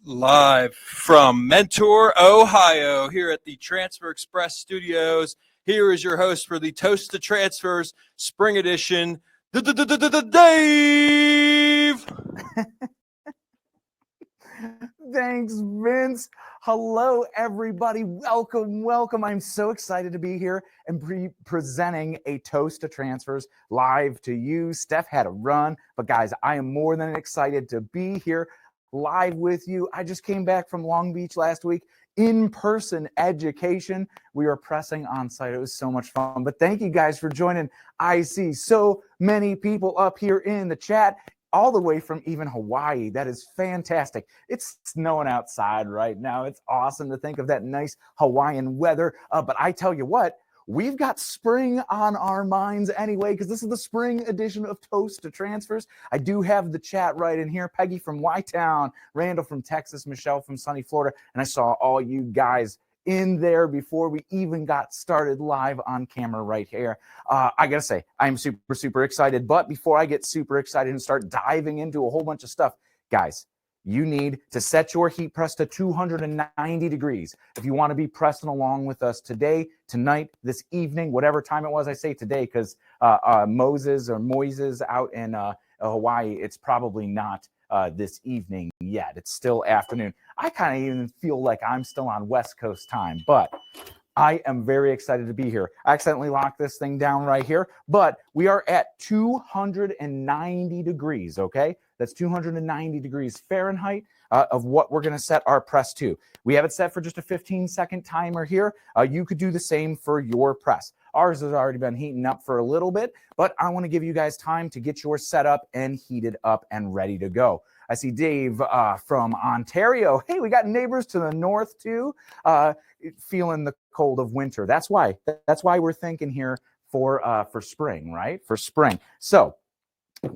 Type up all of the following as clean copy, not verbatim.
Live from Mentor, Ohio, here at the Transfer Express Studios. Here is your host for the Toast to Transfers Spring Edition, Dave. Thanks, Vince. Hello, everybody. Welcome. I'm so excited to be here and presenting a Toast to Transfers live to you. Steph had a run, but guys, I am more than excited to be here live with you. I just came back from Long Beach last week. In-person education. We were pressing on site. It was so much fun. But thank you guys for joining. I see so many people up here in the chat, all the way from even Hawaii. That is fantastic. It's snowing outside right now. It's awesome to think of that nice Hawaiian weather. But I tell you what, we've got spring on our minds anyway, because this is the spring edition of Toast to Transfers. I do have the chat right in here. Peggy from Y-Town, Randall from Texas, Michelle from sunny Florida, and I saw all you guys in there before we even got started live on camera right here. I gotta say, I'm super excited. But before I get super excited and start diving into a whole bunch of stuff, guys, you need to set your heat press to 290 degrees. If you want to be pressing along with us today, tonight, this evening, whatever time it was, I say today because Moises out in Hawaii, it's probably not this evening yet. It's still afternoon. I kind of even feel like I'm still on West Coast time, but I am very excited to be here. I accidentally locked this thing down right here, but we are at 290 degrees, okay? That's 290 degrees Fahrenheit of what we're going to set our press to. We have it set for just a 15-second timer here. You could do the same for your press. Ours has already been heating up for a little bit, but I want to give you guys time to get yours set up and heated up and ready to go. I see Dave from Ontario. Hey, we got neighbors to the north too, feeling the cold of winter. That's why we're thinking here for spring, right? For spring. So,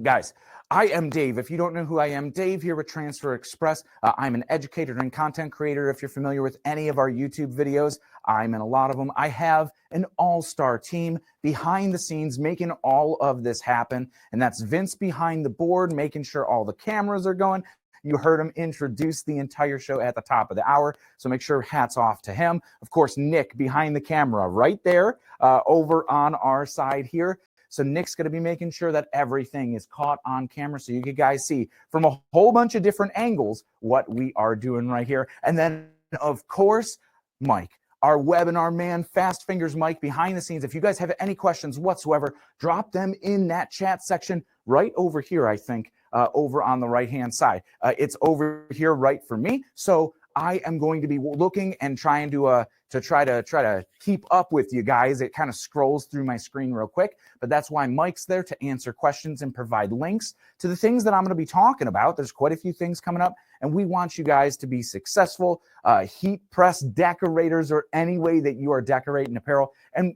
guys, I am Dave. If you don't know who I am, Dave here with Transfer Express. I'm an educator and content creator. If you're familiar with any of our YouTube videos, I'm in a lot of them. I have an all-star team behind the scenes making all of this happen. And that's Vince behind the board, making sure all the cameras are going. You heard him introduce the entire show at the top of the hour, so make sure hats off to him. Of course, Nick behind the camera right there over on our side here. So Nick's going to be making sure that everything is caught on camera so you guys see from a whole bunch of different angles what we are doing right here. And then, of course, Mike, our webinar man, Fast Fingers Mike, behind the scenes. If you guys have any questions whatsoever, drop them in that chat section right over here, I think, over on the right-hand side. It's over here right for me. So I am going to be looking and trying to try to keep up with you guys. It kind of scrolls through my screen real quick, but that's why Mike's there to answer questions and provide links to the things that I'm going to be talking about. There's quite a few things coming up, and we want you guys to be successful heat press decorators or any way that you are decorating apparel. And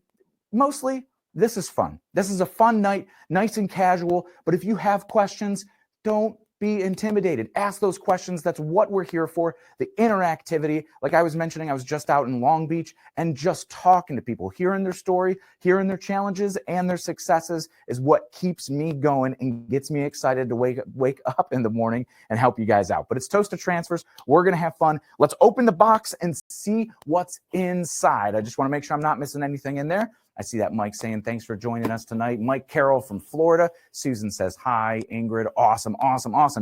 mostly, this is fun. This is a fun night, nice and casual. But if you have questions, don't be intimidated. Ask those questions. That's what we're here for. The interactivity. Like I was mentioning, I was just out in Long Beach and just talking to people, hearing their story, hearing their challenges and their successes is what keeps me going and gets me excited to wake up in the morning and help you guys out. But it's Toast to Transfers. We're going to have fun. Let's open the box and see what's inside. I just want to make sure I'm not missing anything in there. I see that Mike saying thanks for joining us tonight. Mike Carroll from Florida. Susan says hi. Ingrid, awesome.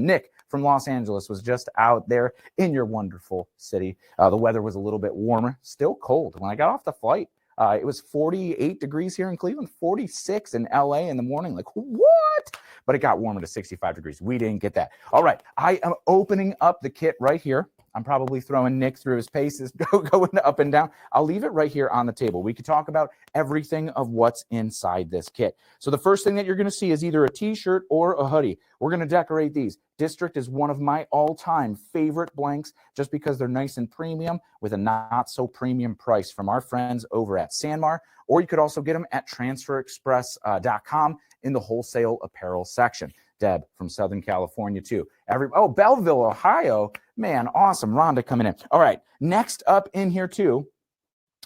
Nick from Los Angeles was just out there in your wonderful city. The weather was a little bit warmer, still cold. When I got off the flight, it was 48 degrees here in Cleveland, 46 in LA in the morning. Like, what? But it got warmer to 65 degrees. We didn't get that. All right, I am opening up the kit right here. I'm probably throwing Nick through his paces, going up and down. I'll leave it right here on the table. We could talk about everything of what's inside this kit. So the first thing that you're going to see is either a t-shirt or a hoodie. We're going to decorate these. District is one of my all-time favorite blanks just because they're nice and premium with a not-so-premium price from our friends over at Sanmar. Or you could also get them at transferexpress.com in the wholesale apparel section. Deb from Southern California too. Belleville, Ohio. Man, awesome. Rhonda coming in. All right, next up in here too,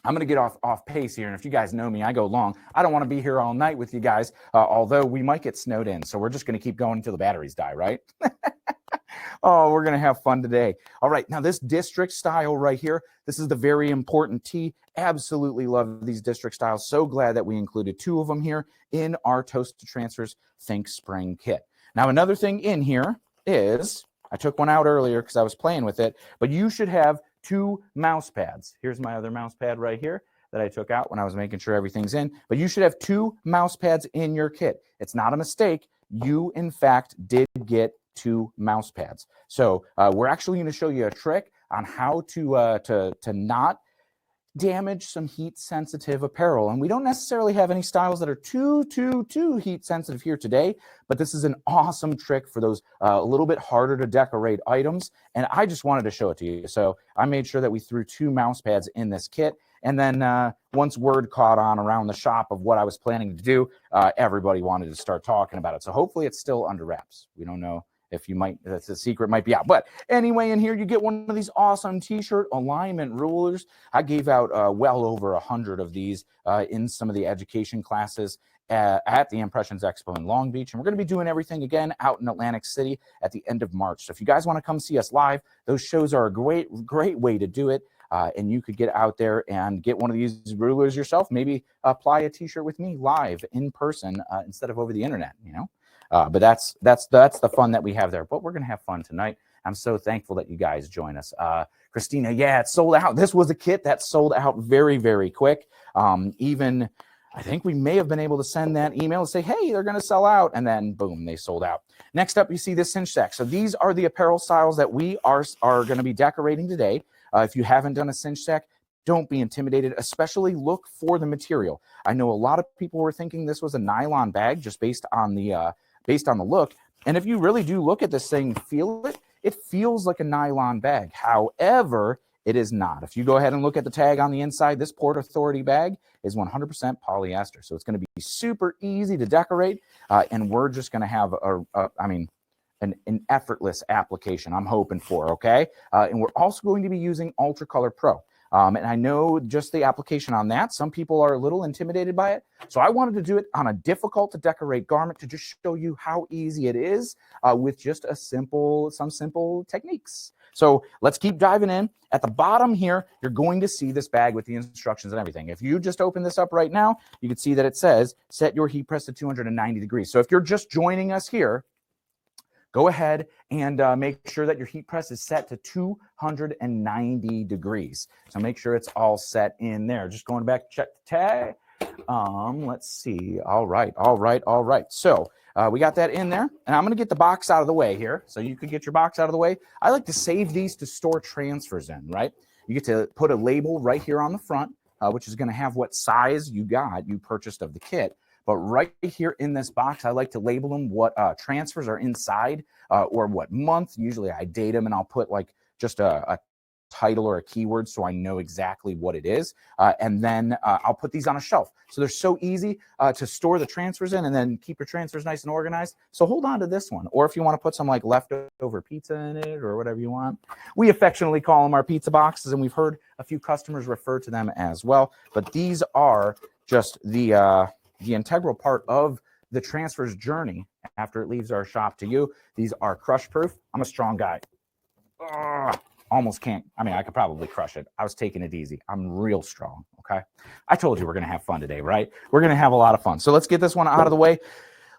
I'm going to get off pace here. And if you guys know me, I go long. I don't want to be here all night with you guys, although we might get snowed in. So we're just going to keep going until the batteries die, right? Oh, we're going to have fun today. All right. Now, this district style right here, this is the very important tee. Absolutely love these district styles. So glad that we included 2 of them here in our Toast to Transfers Think Spring kit. Now, another thing in here is, I took one out earlier because I was playing with it, but you should have 2 mouse pads. Here's my other mouse pad right here that I took out when I was making sure everything's in, but you should have 2 mouse pads in your kit. It's not a mistake. You, in fact, did get 2 mouse pads. So we're actually going to show you a trick on how to not damage some heat sensitive apparel. And we don't necessarily have any styles that are too heat sensitive here today, but this is an awesome trick for those a little bit harder to decorate items. And I just wanted to show it to you. So I made sure that we threw 2 mouse pads in this kit. And then once word caught on around the shop of what I was planning to do, everybody wanted to start talking about it. So hopefully it's still under wraps. We don't know if you might, that's a secret, might be out. But anyway, in here you get one of these awesome t-shirt alignment rulers. I gave out well over 100 of these in some of the education classes at the Impressions Expo in Long Beach. And we're going to be doing everything again out in Atlantic City at the end of March. So if you guys want to come see us live, those shows are a great way to do it. And you could get out there and get one of these rulers yourself. Maybe apply a t-shirt with me live in person instead of over the internet, you know. But that's the fun that we have there. But we're going to have fun tonight. I'm so thankful that you guys join us. Christina, yeah, it sold out. This was a kit that sold out very, very quick. Even I think we may have been able to send that email and say, hey, they're going to sell out. And then, boom, they sold out. Next up, you see this cinch sack. So these are the apparel styles that we are going to be decorating today. If you haven't done a cinch sack, don't be intimidated, especially look for the material. I know a lot of people were thinking this was a nylon bag just based on the look. And if you really do look at this thing, feel it, it feels like a nylon bag. However, it is not. If you go ahead and look at the tag on the inside, this Port Authority bag is 100% polyester. So it's going to be super easy to decorate. And we're just going to have an effortless application, I'm hoping for, okay? And we're also going to be using UltraColor Pro. And I know just the application on that, some people are a little intimidated by it. So I wanted to do it on a difficult to decorate garment to just show you how easy it is with just some simple techniques. So let's keep diving in. At the bottom here, you're going to see this bag with the instructions and everything. If you just open this up right now, you can see that it says, set your heat press to 290 degrees. So if you're just joining us here, go ahead and make sure that your heat press is set to 290 degrees. So make sure it's all set in there. Just going back to check the tag. Let's see. All right. So we got that in there. And I'm going to get the box out of the way here. So you could get your box out of the way. I like to save these to store transfers in, right? You get to put a label right here on the front, which is going to have what size you purchased of the kit. But right here in this box, I like to label them what transfers are inside or what month. Usually I date them and I'll put like just a title or a keyword so I know exactly what it is. And then I'll put these on a shelf. So they're so easy to store the transfers in and then keep your transfers nice and organized. So hold on to this one. Or if you want to put some like leftover pizza in it or whatever you want. We affectionately call them our pizza boxes, and we've heard a few customers refer to them as well. But these are just the integral part of the transfers journey after it leaves our shop to you. These are crush proof. I'm a strong guy. Almost can't. I mean, I could probably crush it. I was taking it easy. I'm real strong, okay? I told you we're going to have fun today, right? We're going to have a lot of fun. So let's get this one out of the way.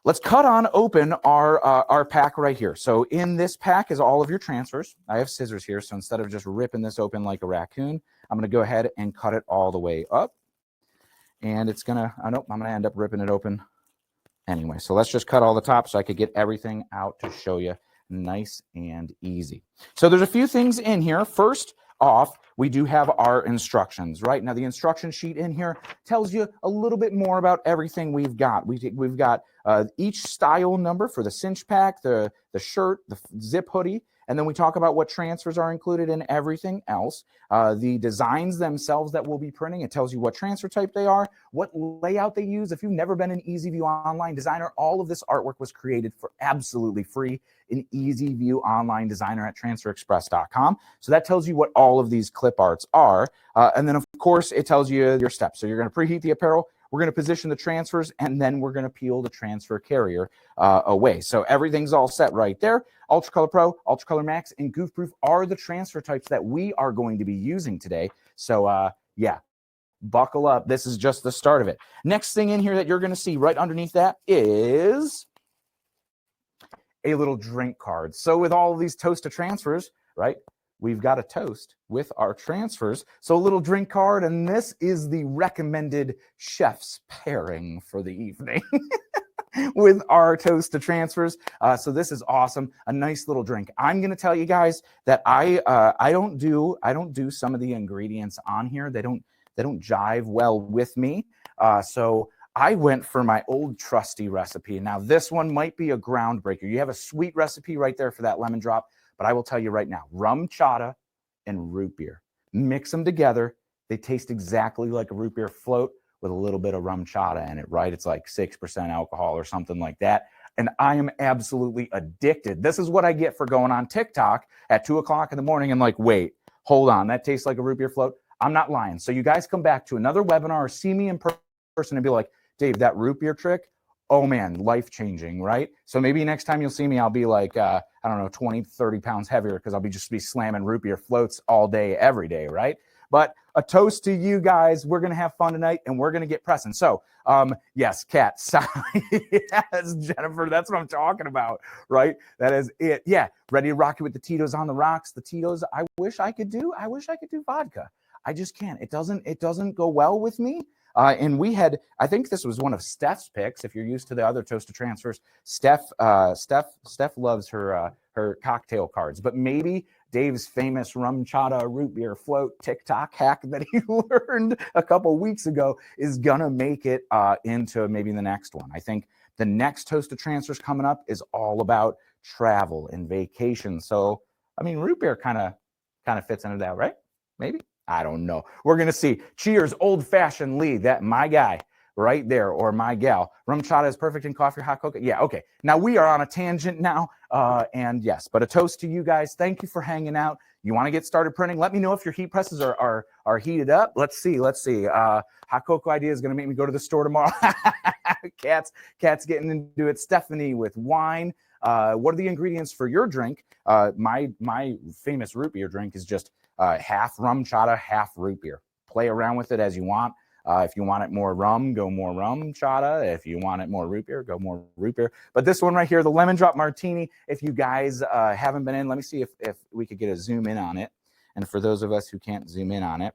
Let's cut on open our pack right here. So in this pack is all of your transfers. I have scissors here, so instead of just ripping this open like a raccoon, I'm going to go ahead and cut it all the way up. And it's going to, I'm going to end up ripping it open anyway. So let's just cut all the top so I could get everything out to show you nice and easy. So there's a few things in here. First off, we do have our instructions, right? Now the instruction sheet in here tells you a little bit more about everything we've got. We've got each style number for the cinch pack, the shirt, the zip hoodie, and then we talk about what transfers are included in everything else. The designs themselves that we'll be printing, it tells you what transfer type they are, what layout they use. If you've never been an EasyView Online designer, all of this artwork was created for absolutely free in EasyView Online Designer at transferexpress.com. So that tells you what all of these clip arts are. And then, of course, it tells you your steps. So you're going to preheat the apparel. we're going to position the transfers, and then we're going to peel the transfer carrier away. So everything's all set right there. UltraColor Pro, UltraColor Max, and Goof Proof are the transfer types that we are going to be using today. So yeah, buckle up. This is just the start of it. Next thing in here that you're going to see right underneath that is a little drink card. So with all of these toast to transfers, right, we've got a toast with our transfers. So a little drink card, and this is the recommended chef's pairing for the evening with our toast to transfers. So this is awesome. A nice little drink. I'm going to tell you guys that I don't do some of the ingredients on here. They don't jive well with me. So I went for my old trusty recipe. Now, this one might be a groundbreaker. You have a sweet recipe right there for that lemon drop, but I will tell you right now, rum chata and root beer. Mix them together. They taste exactly like a root beer float with a little bit of rum chata in it, right? It's like 6% alcohol or something like that. And I am absolutely addicted. This is what I get for going on TikTok at 2 o'clock in the morning and like, wait, hold on, that tastes like a root beer float? I'm not lying. So you guys come back to another webinar or see me in person and be like, Dave, that root beer trick, oh man, life-changing, right? So maybe next time you'll see me, I'll be like, I don't know, 20, 30 pounds heavier because I'll just be slamming root beer floats all day, every day, right? But a toast to you guys. We're going to have fun tonight, and we're going to get pressing. So, yes, Kat, yes, Jennifer, that's what I'm talking about, right? That is it. Yeah, ready to rock it with the Tito's on the rocks. The Tito's, I wish I could do vodka. I just can't. It doesn't go well with me. And we had, I think this was one of Steph's picks. If you're used to the other toasted transfers, Steph loves her cocktail cards, but maybe Dave's famous rum chata root beer float TikTok hack that he learned a couple weeks ago is gonna make it into maybe the next one. I think the next toasted transfers coming up is all about travel and vacation. So, I mean, root beer kind of fits into that, right? Maybe. I don't know. We're going to see. Cheers, old-fashioned Lee. That my guy right there, or my gal. Rum chata is perfect in coffee or hot cocoa. Yeah, okay. Now we are on a tangent now. And yes, but a toast to you guys. Thank you for hanging out. You want to get started printing? Let me know if your heat presses are heated up. Let's see. Hot cocoa idea is going to make me go to the store tomorrow. Cat's getting into it. Stephanie with wine. What are the ingredients for your drink? My famous root beer drink is just half rum chata, half root beer. Play around with it as you want. If you want it more rum, go more rum chata. If you want it more root beer, go more root beer. But this one right here, the lemon drop martini, if you guys haven't been in, let me see if we could get a zoom in on it. And for those of us who can't zoom in on it,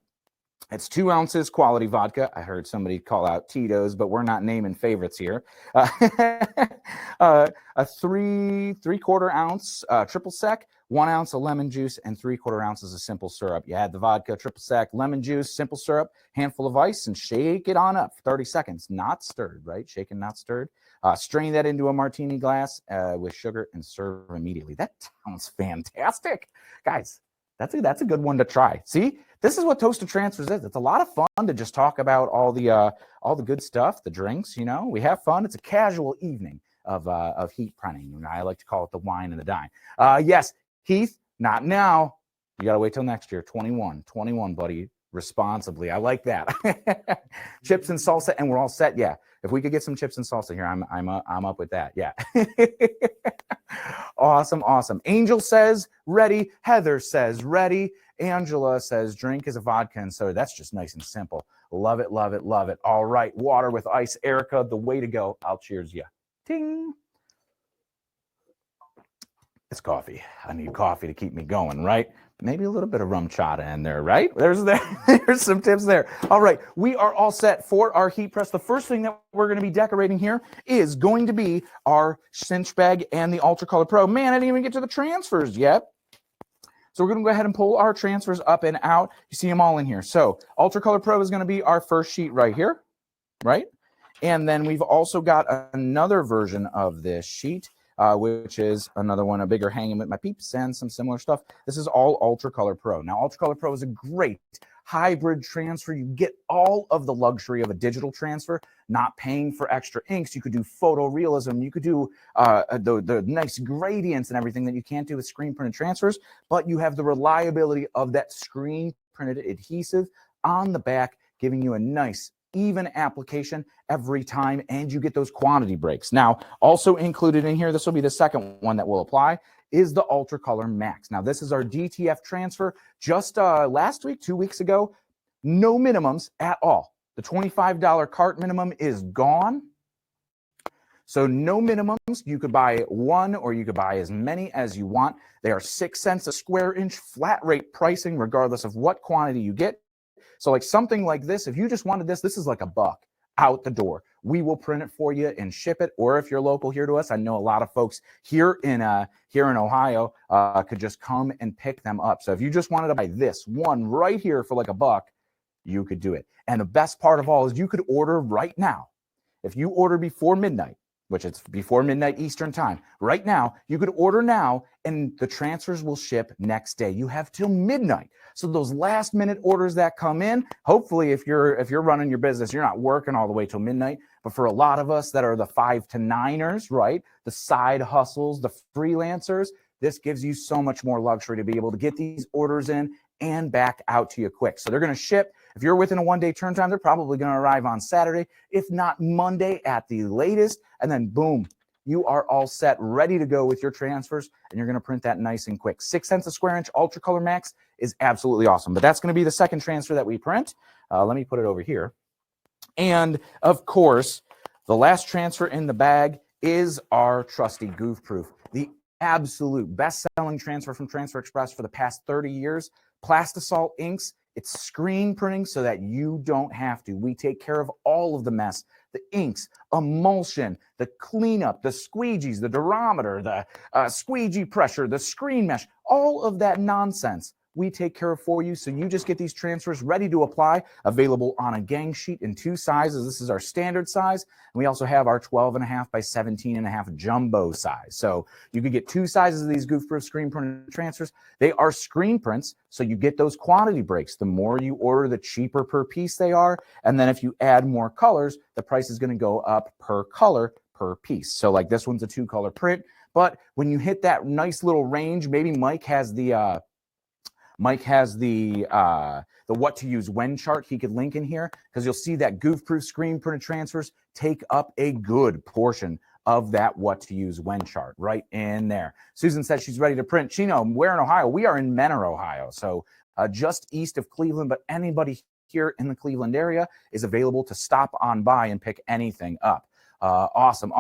it's 2 ounces quality vodka. I heard somebody call out Tito's, but we're not naming favorites here. A 3/4 ounce triple sec, 1 ounce of lemon juice, and 3/4 ounces of simple syrup. You add the vodka, triple sec, lemon juice, simple syrup, handful of ice, and shake it on up for 30 seconds. Not stirred, right? Shaken, not stirred. Strain that into a martini glass with sugar and serve immediately. That sounds fantastic. Guys, that's a good one to try. See? This is what Toasted Transfers is. It's a lot of fun to just talk about all the good stuff, the drinks. You know, we have fun. It's a casual evening of heat printing. I like to call it the wine and the dine. Yes, Heath, not now. You got to wait till next year. 21, buddy. Responsibly. I like that. Chips and salsa, and we're all set. Yeah. If we could get some chips and salsa here, I'm up with that. Yeah. Awesome. Angel says ready. Heather says ready. Angela says drink is a vodka and soda. That's just nice and simple. Love it. All right. Water with ice. Erica, the way to go. I'll cheers you. Ting. It's coffee. I need coffee to keep me going, right? Maybe a little bit of rum chata in there, right? There's some tips there. All right, we are all set for our heat press. The first thing that we're going to be decorating here is going to be our cinch bag and the UltraColor Pro. Man, I didn't even get to the transfers yet. So we're going to go ahead and pull our transfers up and out. You see them all in here. So UltraColor Pro is going to be our first sheet right here, right? And then we've also got another version of this sheet, which is another one, a bigger hanging with my peeps and some similar stuff. This is all UltraColor Pro. Now, UltraColor Pro is a great hybrid transfer. You get all of the luxury of a digital transfer, not paying for extra inks. You could do photorealism. You could do the nice gradients and everything that you can't do with screen printed transfers, but you have the reliability of that screen printed adhesive on the back, giving you a nice, even application every time, and you get those quantity breaks. Now, also included in here, this will be the second one that will apply, is the UltraColor Max. Now, this is our DTF transfer just last week, 2 weeks ago. No minimums at all. The $25 cart minimum is gone. So no minimums. You could buy one or you could buy as many as you want. They are 6 cents a square inch, flat rate pricing, regardless of what quantity you get. So like something like this, if you just wanted this is like $1 out the door. We will print it for you and ship it. Or if you're local here to us, I know a lot of folks here in Ohio could just come and pick them up. So if you just wanted to buy this one right here for like $1, you could do it. And the best part of all is you could order right now. If you order before midnight, which it's before midnight Eastern time, right now, you could order now and the transfers will ship next day. You have till midnight. So those last minute orders that come in, hopefully if you're running your business, you're not working all the way till midnight. But for a lot of us that are the 5 to 9ers, right? The side hustles, the freelancers, this gives you so much more luxury to be able to get these orders in and back out to you quick. So they're going to ship. If you're within a 1-day turn time, they're probably going to arrive on Saturday, if not Monday at the latest. And then boom, you are all set, ready to go with your transfers, and you're going to print that nice and quick. 6 cents a square inch UltraColor Max is absolutely awesome. But that's going to be the second transfer that we print. Let me put it over here. And of course, the last transfer in the bag is our trusty Goof Proof, the absolute best-selling transfer from Transfer Express for the past 30 years. Plastisol inks. It's screen printing so that you don't have to. We take care of all of the mess, the inks, emulsion, the cleanup, the squeegees, the durometer, the squeegee pressure, the screen mesh, all of that nonsense we take care of for you. So you just get these transfers ready to apply, available on a gang sheet in 2 sizes. This is our standard size. And we also have our 12.5 by 17.5 jumbo size. So you could get 2 sizes of these Goof Proof screen printed transfers. They are screen prints, so you get those quantity breaks. The more you order, the cheaper per piece they are. And then if you add more colors, the price is going to go up per color per piece. So like this one's a 2-color print. But when you hit that nice little range, maybe Mike has the what to use when chart he could link in here, because you'll see that Goof Proof screen printed transfers take up a good portion of that what to use when chart right in there. Susan says she's ready to print. Chino, we're in Ohio. We are in Menor, Ohio. So just east of Cleveland, but anybody here in the Cleveland area is available to stop on by and pick anything up. Awesome.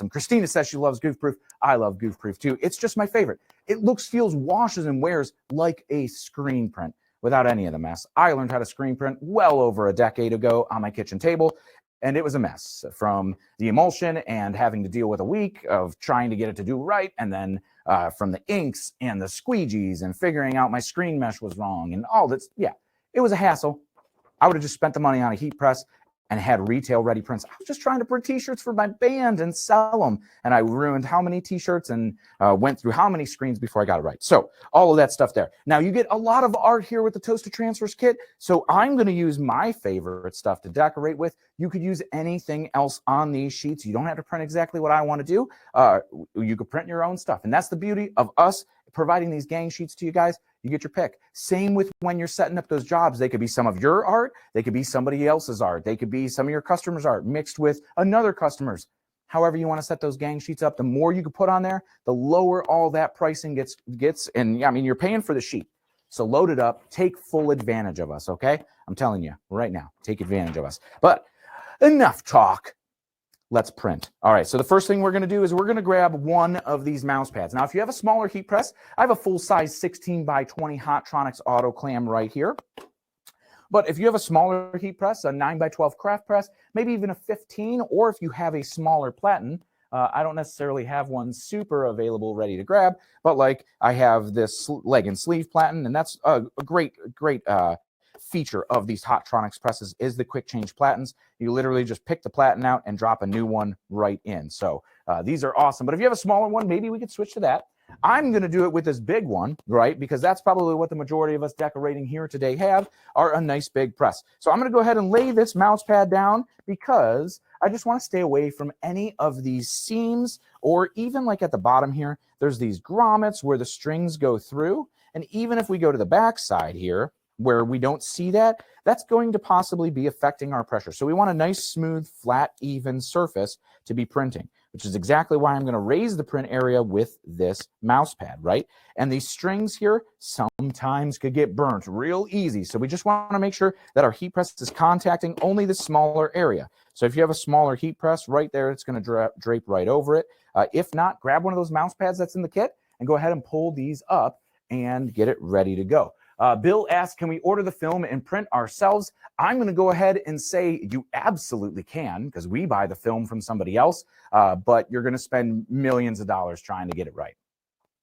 Christina says she loves Goof Proof. I love Goof Proof too. It's just my favorite. It looks, feels, washes, and wears like a screen print without any of the mess. I learned how to screen print well over a decade ago on my kitchen table, and it was a mess, from the emulsion and having to deal with a week of trying to get it to do right, and then from the inks and the squeegees and figuring out my screen mesh was wrong and all this. Yeah, it was a hassle. I would have just spent the money on a heat press and had retail ready prints. I was just trying to print t-shirts for my band and sell them. And I ruined how many t-shirts and went through how many screens before I got it right. So all of that stuff there. Now you get a lot of art here with the Toaster Transfers kit. So I'm going to use my favorite stuff to decorate with. You could use anything else on these sheets. You don't have to print exactly what I want to do. You could print your own stuff. And that's the beauty of us providing these gang sheets to you guys. You get your pick. Same with when you're setting up those jobs. They could be some of your art. They could be somebody else's art. They could be some of your customers' art mixed with another customer's. However you want to set those gang sheets up, the more you can put on there, the lower all that pricing gets. And I mean, you're paying for the sheet. So load it up. Take full advantage of us, okay? I'm telling you right now, take advantage of us. But enough talk. Let's print. All right, so the first thing we're going to do is we're going to grab one of these mouse pads. Now, if you have a smaller heat press, I have a full-size 16 by 20 Hotronix auto clam right here. But if you have a smaller heat press, a 9 by 12 craft press, maybe even a 15, or if you have a smaller platen, I don't necessarily have one super available ready to grab, but like I have this leg and sleeve platen, and that's a great feature of these Hotronix presses is the quick change platens. You literally just pick the platen out and drop a new one right in. So these are awesome. But if you have a smaller one, maybe we could switch to that. I'm going to do it with this big one, right? Because that's probably what the majority of us decorating here today have, are a nice big press. So I'm going to go ahead and lay this mouse pad down because I just want to stay away from any of these seams, or even like at the bottom here, there's these grommets where the strings go through. And even if we go to the back side here, where we don't see that, that's going to possibly be affecting our pressure. So we want a nice, smooth, flat, even surface to be printing, which is exactly why I'm going to raise the print area with this mouse pad, right? And these strings here sometimes could get burnt real easy. So we just want to make sure that our heat press is contacting only the smaller area. So if you have a smaller heat press right there, it's going to drape right over it. If not, grab one of those mouse pads that's in the kit and go ahead and pull these up and get it ready to go. Bill asked, can we order the film and print ourselves? I'm going to go ahead and say you absolutely can, because we buy the film from somebody else, but you're going to spend millions of dollars trying to get it right.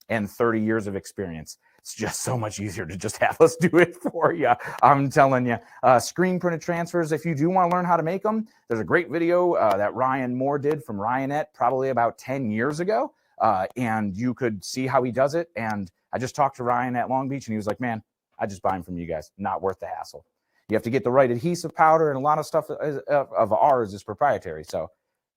And 30 years of experience. It's just so much easier to just have us do it for you. I'm telling you. Screen printed transfers, if you do want to learn how to make them, there's a great video that Ryan Moore did from Ryanet probably about 10 years ago. And you could see how he does it. And I just talked to Ryan at Long Beach, and he was like, man, I just buy them from you guys. Not worth the hassle. You have to get the right adhesive powder, and a lot of stuff of ours is proprietary. So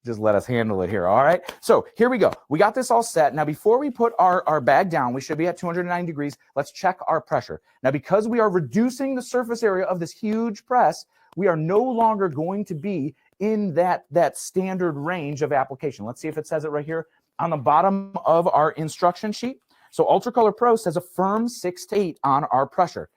just let us handle it here. All right. So here we go. We got this all set. Now, before we put our bag down, we should be at 290 degrees. Let's check our pressure. Now, because we are reducing the surface area of this huge press, we are no longer going to be in that standard range of application. Let's see if it says it right here on the bottom of our instruction sheet. So UltraColor Pro says a firm 6 to 8 on our pressure.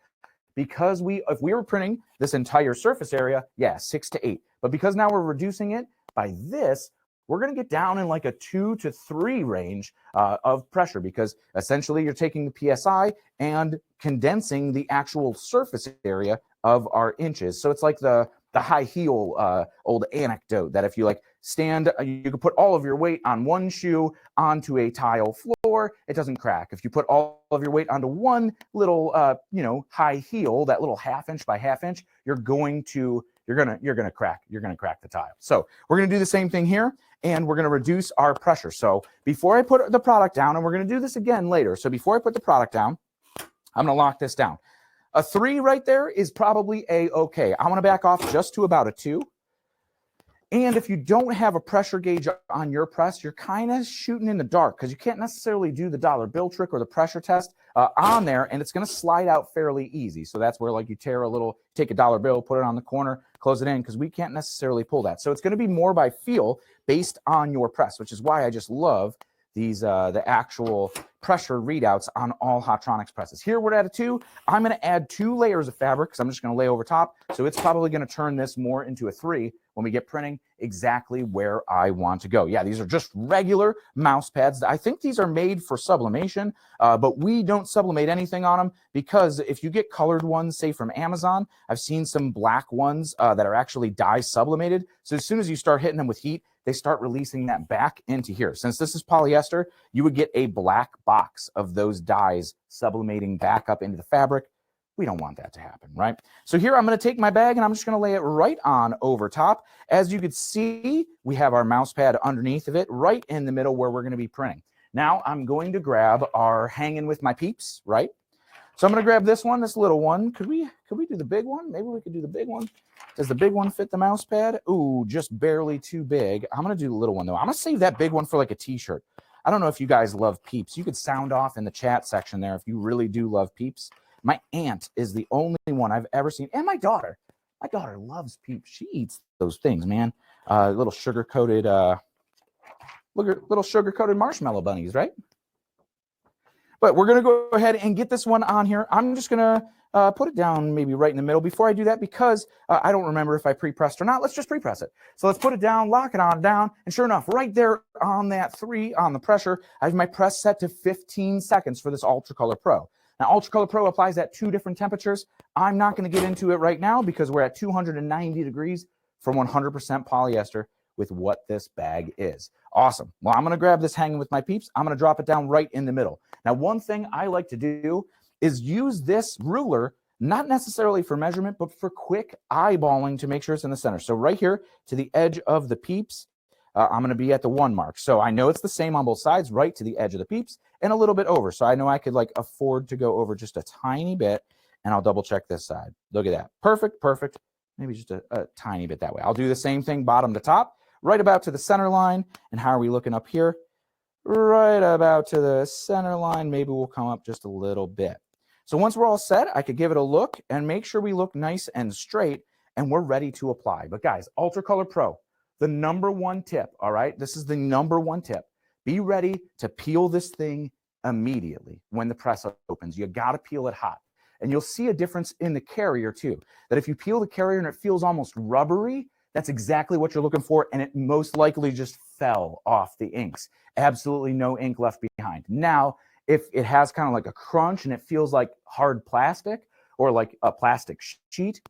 Because if we were printing this entire surface area, yeah, 6 to 8. But because now we're reducing it by this, we're going to get down in like a 2 to 3 range of pressure, because essentially you're taking the PSI and condensing the actual surface area of our inches. So it's like the high heel old anecdote that if you like stand, you could put all of your weight on one shoe onto a tile floor, it doesn't crack. If you put all of your weight onto one little high heel, that little half inch by half inch, you're gonna crack the tile. So we're gonna do the same thing here, and we're gonna reduce our pressure. So before I put the product down, and we're gonna do this again later, so before I put the product down, I'm gonna lock this down. A 3 right there is probably okay. I want to back off just to about a 2. And if you don't have a pressure gauge on your press, you're kind of shooting in the dark, because you can't necessarily do the dollar bill trick or the pressure test on there, and it's going to slide out fairly easy. So that's where like you take a dollar bill, put it on the corner, close it in, because we can't necessarily pull that. So it's going to be more by feel based on your press, which is why I just love these the actual pressure readouts on all Hotronics presses. Here we're at a 2. I'm going to add 2 layers of fabric, because I'm just going to lay over top. So it's probably going to turn this more into a 3 when we get printing exactly where I want to go. Yeah, these are just regular mouse pads. I think these are made for sublimation, but we don't sublimate anything on them, because if you get colored ones, say from Amazon, I've seen some black ones that are actually dye sublimated. So as soon as you start hitting them with heat, they start releasing that back into here. Since this is polyester, you would get a black box of those dyes sublimating back up into the fabric. We don't want that to happen, right? So here I'm going to take my bag, and I'm just going to lay it right on over top. As you can see, we have our mouse pad underneath of it, right in the middle where we're going to be printing. Now I'm going to grab our hanging with my peeps, right? So I'm going to grab this one, this little one. Could we do the big one? Maybe we could do the big one. Does the big one fit the mouse pad? Ooh, just barely too big. I'm going to do the little one, though. I'm going to save that big one for like a t-shirt. I don't know if you guys love Peeps. You could sound off in the chat section there if you really do love Peeps. My aunt is the only one I've ever seen, and my daughter. My daughter loves Peeps. She eats those things, man. Little sugar-coated marshmallow bunnies, right? But we're going to go ahead and get this one on here. I'm just going to put it down maybe right in the middle. Before I do that, because I don't remember if I pre-pressed or not, let's just pre-press it. So let's put it down, lock it on down, and sure enough, right there on that 3 on the pressure, I have my press set to 15 seconds for this UltraColor Pro. Now, UltraColor Pro applies at 2 different temperatures. I'm not going to get into it right now, because we're at 290 degrees from 100% polyester with what this bag is. Awesome. Well, I'm going to grab this hanging with my peeps. I'm going to drop it down right in the middle. Now, one thing I like to do is use this ruler, not necessarily for measurement, but for quick eyeballing to make sure it's in the center. So right here to the edge of the peeps, I'm going to be at the 1 mark. So I know it's the same on both sides, right to the edge of the peeps and a little bit over. So I know I could like afford to go over just a tiny bit, and I'll double check this side. Look at that. Perfect, perfect. Maybe just a tiny bit that way. I'll do the same thing bottom to top, right about to the center line. And how are we looking up here? Right about to the center line. Maybe we'll come up just a little bit. So once we're all set, I could give it a look and make sure we look nice and straight, and we're ready to apply. But guys, UltraColor Pro, the #1 tip, all right? This is the #1 tip. Be ready to peel this thing immediately when the press opens. You got to peel it hot. And you'll see a difference in the carrier too, that if you peel the carrier and it feels almost rubbery, that's exactly what you're looking for, and it most likely just fell off the inks. Absolutely no ink left behind. Now, if it has kind of like a crunch and it feels like hard plastic or like a plastic sheet,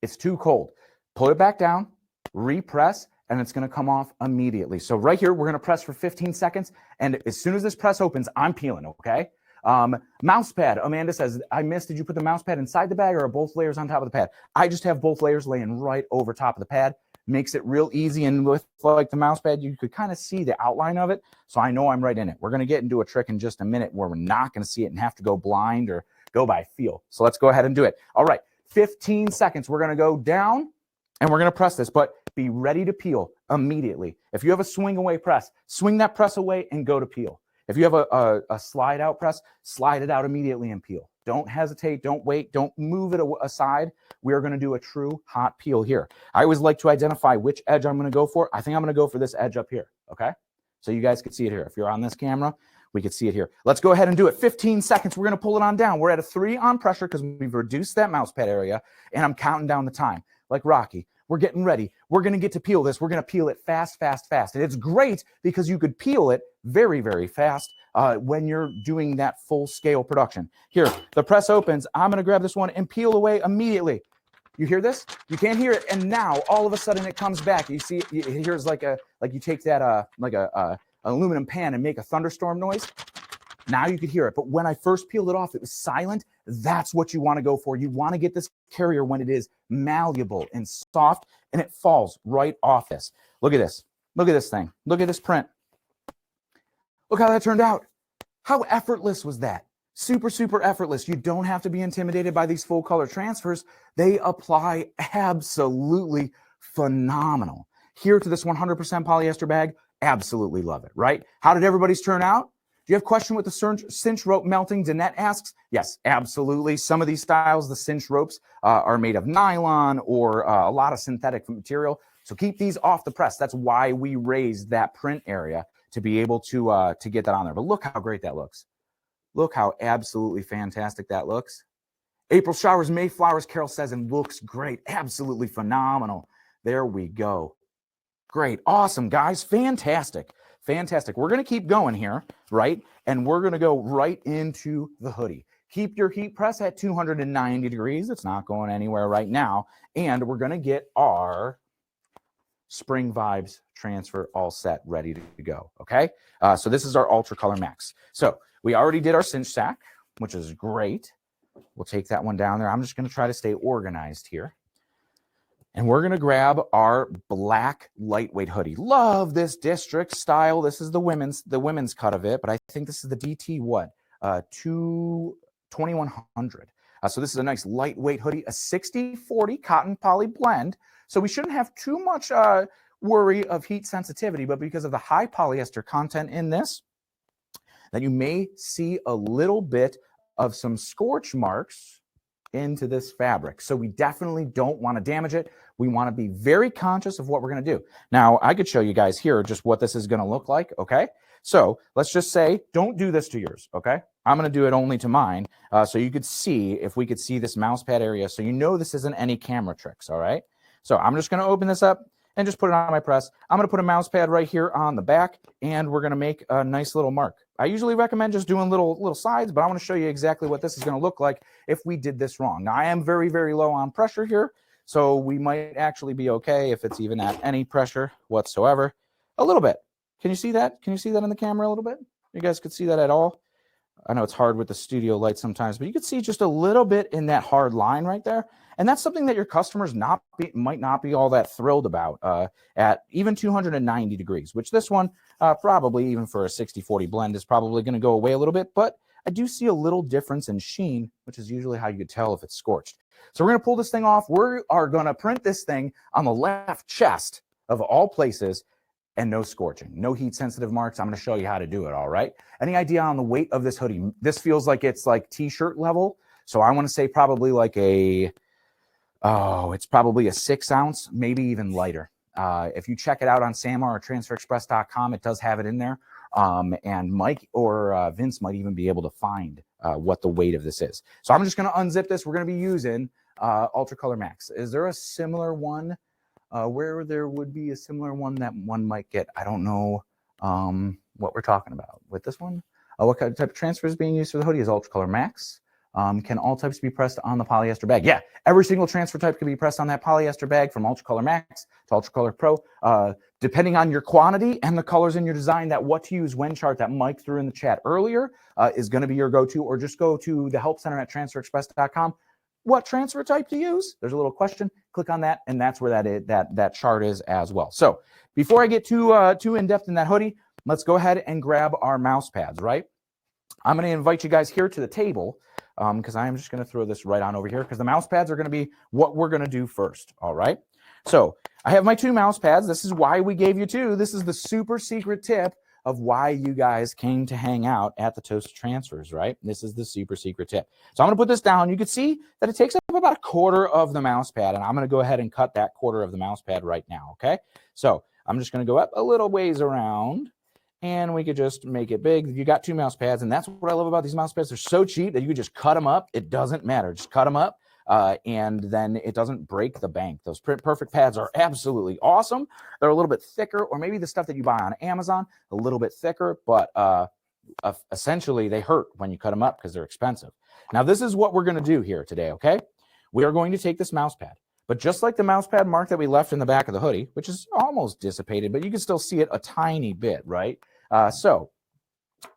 it's too cold. Pull it back down, repress, and it's going to come off immediately. So right here, we're going to press for 15 seconds, and as soon as this press opens, I'm peeling, okay? Mouse pad, Amanda says, I missed, did you put the mouse pad inside the bag or are both layers on top of the pad? I just have both layers laying right over top of the pad. Makes it real easy, and with like the mouse pad, you could kind of see the outline of it, so I know I'm right in it. We're going to get into a trick in just a minute where we're not going to see it and have to go blind or go by feel. So let's go ahead and do it. All right, 15 seconds. We're going to go down, and we're going to press this, but be ready to peel immediately. If you have a swing away press, swing that press away and go to peel. If you have a slide out press, slide it out immediately and peel. Don't hesitate, don't wait, don't move it aside. We're going to do a true hot peel here. I always like to identify which edge I'm going to go for. I think I'm going to go for this edge up here, okay? So you guys can see it here. If you're on this camera, we can see it here. Let's go ahead and do it. 15 seconds. We're going to pull it on down. We're at a 3 on pressure because we've reduced that mouse pad area, and I'm counting down the time like Rocky. We're getting ready. We're going to get to peel this. We're going to peel it fast, fast, fast. And it's great because you could peel it very, very fast when you're doing that full-scale production. Here, the press opens. I'm going to grab this one and peel away immediately. You hear this? You can't hear it. And now, all of a sudden, it comes back. You see, here's like you take that like a aluminum pan and make a thunderstorm noise. Now you could hear it. But when I first peeled it off, it was silent. That's what you want to go for. You want to get this carrier when it is malleable and soft, and it falls right off this. Look at this. Look at this thing. Look at this print. Look how that turned out. How effortless was that? Super, super effortless. You don't have to be intimidated by these full color transfers. They apply absolutely phenomenal. Here to this 100% polyester bag, absolutely love it, right? How did everybody's turn out? Do you have a question with the cinch rope melting? Danette asks. Yes, absolutely. Some of these styles, the cinch ropes are made of nylon or a lot of synthetic material. So keep these off the press. That's why we raised that print area to be able to get that on there. But look how great that looks. Look how absolutely fantastic that looks. April showers, May flowers, Carol says, and looks great. Absolutely phenomenal. There we go. Great. Awesome, guys. Fantastic. Fantastic. We're going to keep going here, right? And we're going to go right into the hoodie. Keep your heat press at 290 degrees. It's not going anywhere right now. And we're going to get our Spring Vibes transfer all set, ready to go, okay? So this is our UltraColor Max. So we already did our cinch sack, which is great. We'll take that one down there. I'm just going to try to stay organized here. And we're going to grab our black lightweight hoodie. Love this district style. This is the women's cut of it, but I think this is the DT 2100. So this is a nice lightweight hoodie, a 60-40 cotton poly blend. So we shouldn't have too much worry of heat sensitivity, but because of the high polyester content in this, that you may see a little bit of some scorch marks into this fabric. So we definitely don't want to damage it. We want to be very conscious of what we're going to do. Now, I could show you guys here just what this is going to look like, okay? So let's just say, don't do this to yours, okay? I'm going to do it only to mine, so you could see, if we could see this mouse pad area, so you know this isn't any camera tricks, all right? So I'm just going to open this up and just put it on my press. I'm going to put a mouse pad right here on the back, and we're going to make a nice little mark. I usually recommend just doing little sides, but I want to show you exactly what this is going to look like if we did this wrong. Now, I am very, very low on pressure here, so we might actually be okay if it's even at any pressure whatsoever. A little bit. Can you see that? Can you see that in the camera a little bit? You guys could see that at all? I know it's hard with the studio light sometimes, but you can see just a little bit in that hard line right there. And that's something that your customers might not be all that thrilled about at even 290 degrees, which this one probably, even for a 60-40 blend, is probably going to go away a little bit. But I do see a little difference in sheen, which is usually how you could tell if it's scorched. So we're going to pull this thing off. We are going to print this thing on the left chest of all places. and no scorching, no heat sensitive marks. I'm going to show you how to do it. All right. Any idea on the weight of this hoodie? This feels like it's like t-shirt level. So I want to say probably like it's probably a 6 ounce, maybe even lighter. If you check it out on SAMR or transferexpress.com, it does have it in there. And Mike or Vince might even be able to find what the weight of this is. So I'm just going to unzip this. We're going to be using UltraColor Max. Is there a similar one where there would be a similar one that one might get? I don't know what we're talking about with this one. What kind of type of transfer is being used for the hoodie is UltraColor Max. Can all types be pressed on the polyester bag? Yeah, every single transfer type can be pressed on that polyester bag from UltraColor Max to UltraColor Pro. Depending on your quantity and the colors in your design, that what to use when chart that Mike threw in the chat earlier is going to be your go-to, or just go to the help center at transferexpress.com. What transfer type to use? There's a little question. Click on that, and that's where that chart is as well. So before I get too in-depth in that hoodie, let's go ahead and grab our mouse pads, right? I'm going to invite you guys here to the table because I'm just going to throw this right on over here because the mouse pads are going to be what we're going to do first, all right? So I have my 2 mouse pads. This is why we gave you 2. This is the super secret tip of why you guys came to hang out at the Toast Transfers, right? This is the super secret tip. So I'm going to put this down. You can see that it takes up about a quarter of the mouse pad, and I'm going to go ahead and cut that quarter of the mouse pad right now, okay? So I'm just going to go up a little ways around, and we could just make it big. You got 2 mouse pads, and that's what I love about these mouse pads. They're so cheap that you could just cut them up. It doesn't matter. Just cut them up, and then it doesn't break the bank. Those perfect pads are absolutely awesome. They're a little bit thicker, or maybe the stuff that you buy on Amazon, a little bit thicker, but essentially they hurt when you cut them up because they're expensive. Now, this is what we're going to do here today, okay? We are going to take this mouse pad. But just like the mouse pad mark that we left in the back of the hoodie, which is almost dissipated, but you can still see it a tiny bit, right? So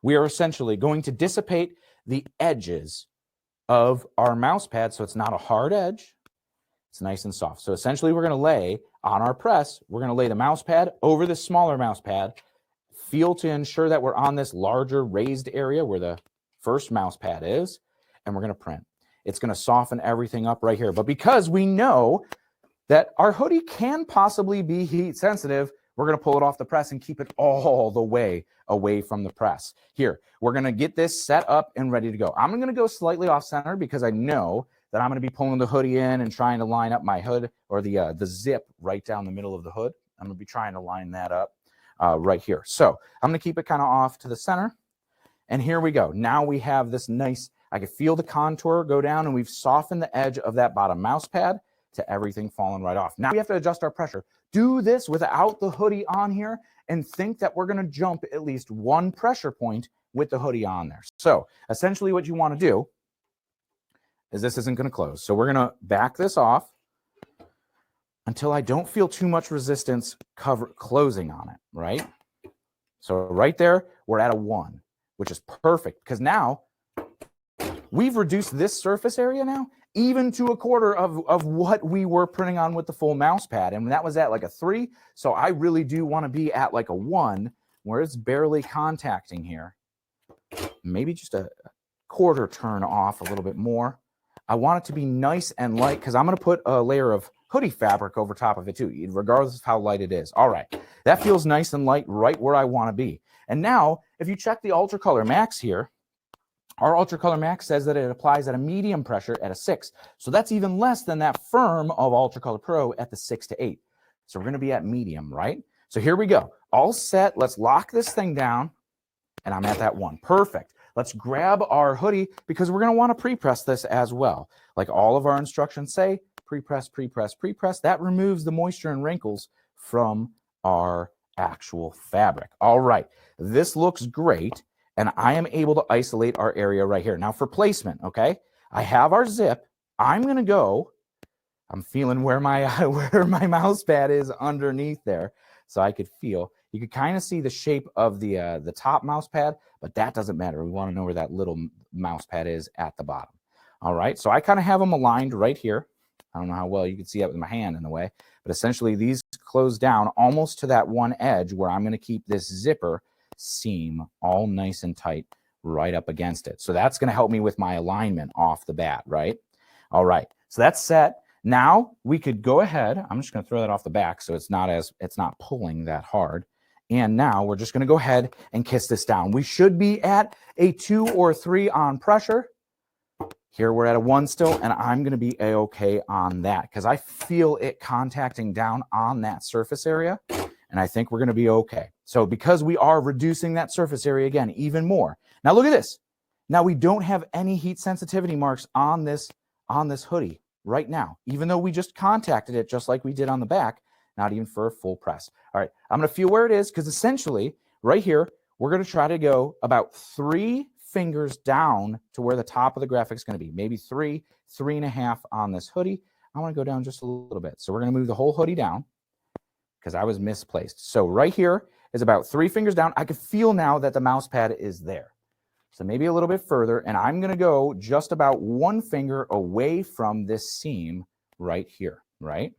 we are essentially going to dissipate the edges of our mouse pad so it's not a hard edge. It's nice and soft. So essentially we're going to lay on our press, we're going to lay the mouse pad over the smaller mouse pad, feel to ensure that we're on this larger raised area where the first mouse pad is, and we're going to print. It's going to soften everything up right here. But because we know that our hoodie can possibly be heat sensitive, we're going to pull it off the press and keep it all the way away from the press. Here, we're going to get this set up and ready to go. I'm going to go slightly off center because I know that I'm going to be pulling the hoodie in and trying to line up my hood, or the zip right down the middle of the hood. I'm going to be trying to line that up right here. So I'm going to keep it kind of off to the center. And here we go. Now we have this nice, I can feel the contour go down, and we've softened the edge of that bottom mouse pad to everything falling right off. Now we have to adjust our pressure. Do this without the hoodie on here and think that we're going to jump at least 1 pressure point with the hoodie on there. So essentially what you want to do is this isn't going to close. So we're going to back this off until I don't feel too much resistance closing on it, right? So right there, we're at a 1, which is perfect because now we've reduced this surface area now even to a quarter of what we were printing on with the full mouse pad. And that was at like a 3. So I really do want to be at like a 1 where it's barely contacting here. Maybe just a quarter turn off a little bit more. I want it to be nice and light because I'm going to put a layer of hoodie fabric over top of it too, regardless of how light it is. All right. That feels nice and light right where I want to be. And now, if you check the UltraColor Max here, our UltraColor Max says that it applies at a medium pressure at a 6. So that's even less than that firm of UltraColor Pro at the 6 to 8. So we're going to be at medium, right? So here we go. All set. Let's lock this thing down. And I'm at that 1. Perfect. Let's grab our hoodie because we're going to want to pre-press this as well. Like all of our instructions say, pre-press, pre-press, pre-press. That removes the moisture and wrinkles from our actual fabric. All right. This looks great. And I am able to isolate our area right here. Now for placement, okay? I have our zip. I'm going to go. I'm feeling where my mouse pad is underneath there. So I could feel. You could kind of see the shape of the top mouse pad, but that doesn't matter. We want to know where that little mouse pad is at the bottom. All right. So I kind of have them aligned right here. I don't know how well you can see that with my hand in the way, but essentially these close down almost to that one edge where I'm going to keep this zipper seam all nice and tight right up against it. So that's going to help me with my alignment off the bat, right? All right. So that's set. Now we could go ahead. I'm just going to throw that off the back so it's not pulling that hard. And now we're just going to go ahead and kiss this down. We should be at a 2 or 3 on pressure. Here we're at a 1 still, and I'm going to be a-okay on that because I feel it contacting down on that surface area, and I think we're going to be okay. So because we are reducing that surface area again even more. Now look at this. Now we don't have any heat sensitivity marks on this hoodie right now, even though we just contacted it just like we did on the back, not even for a full press. All right, I'm going to feel where it is because essentially right here, we're going to try to go about 3 fingers down to where the top of the graphic is going to be. Maybe 3, 3.5 on this hoodie. I want to go down just a little bit. So we're going to move the whole hoodie down because I was misplaced. So right here is about 3 fingers down. I can feel now that the mouse pad is there. So maybe a little bit further, and I'm going to go just about 1 finger away from this seam right here, right?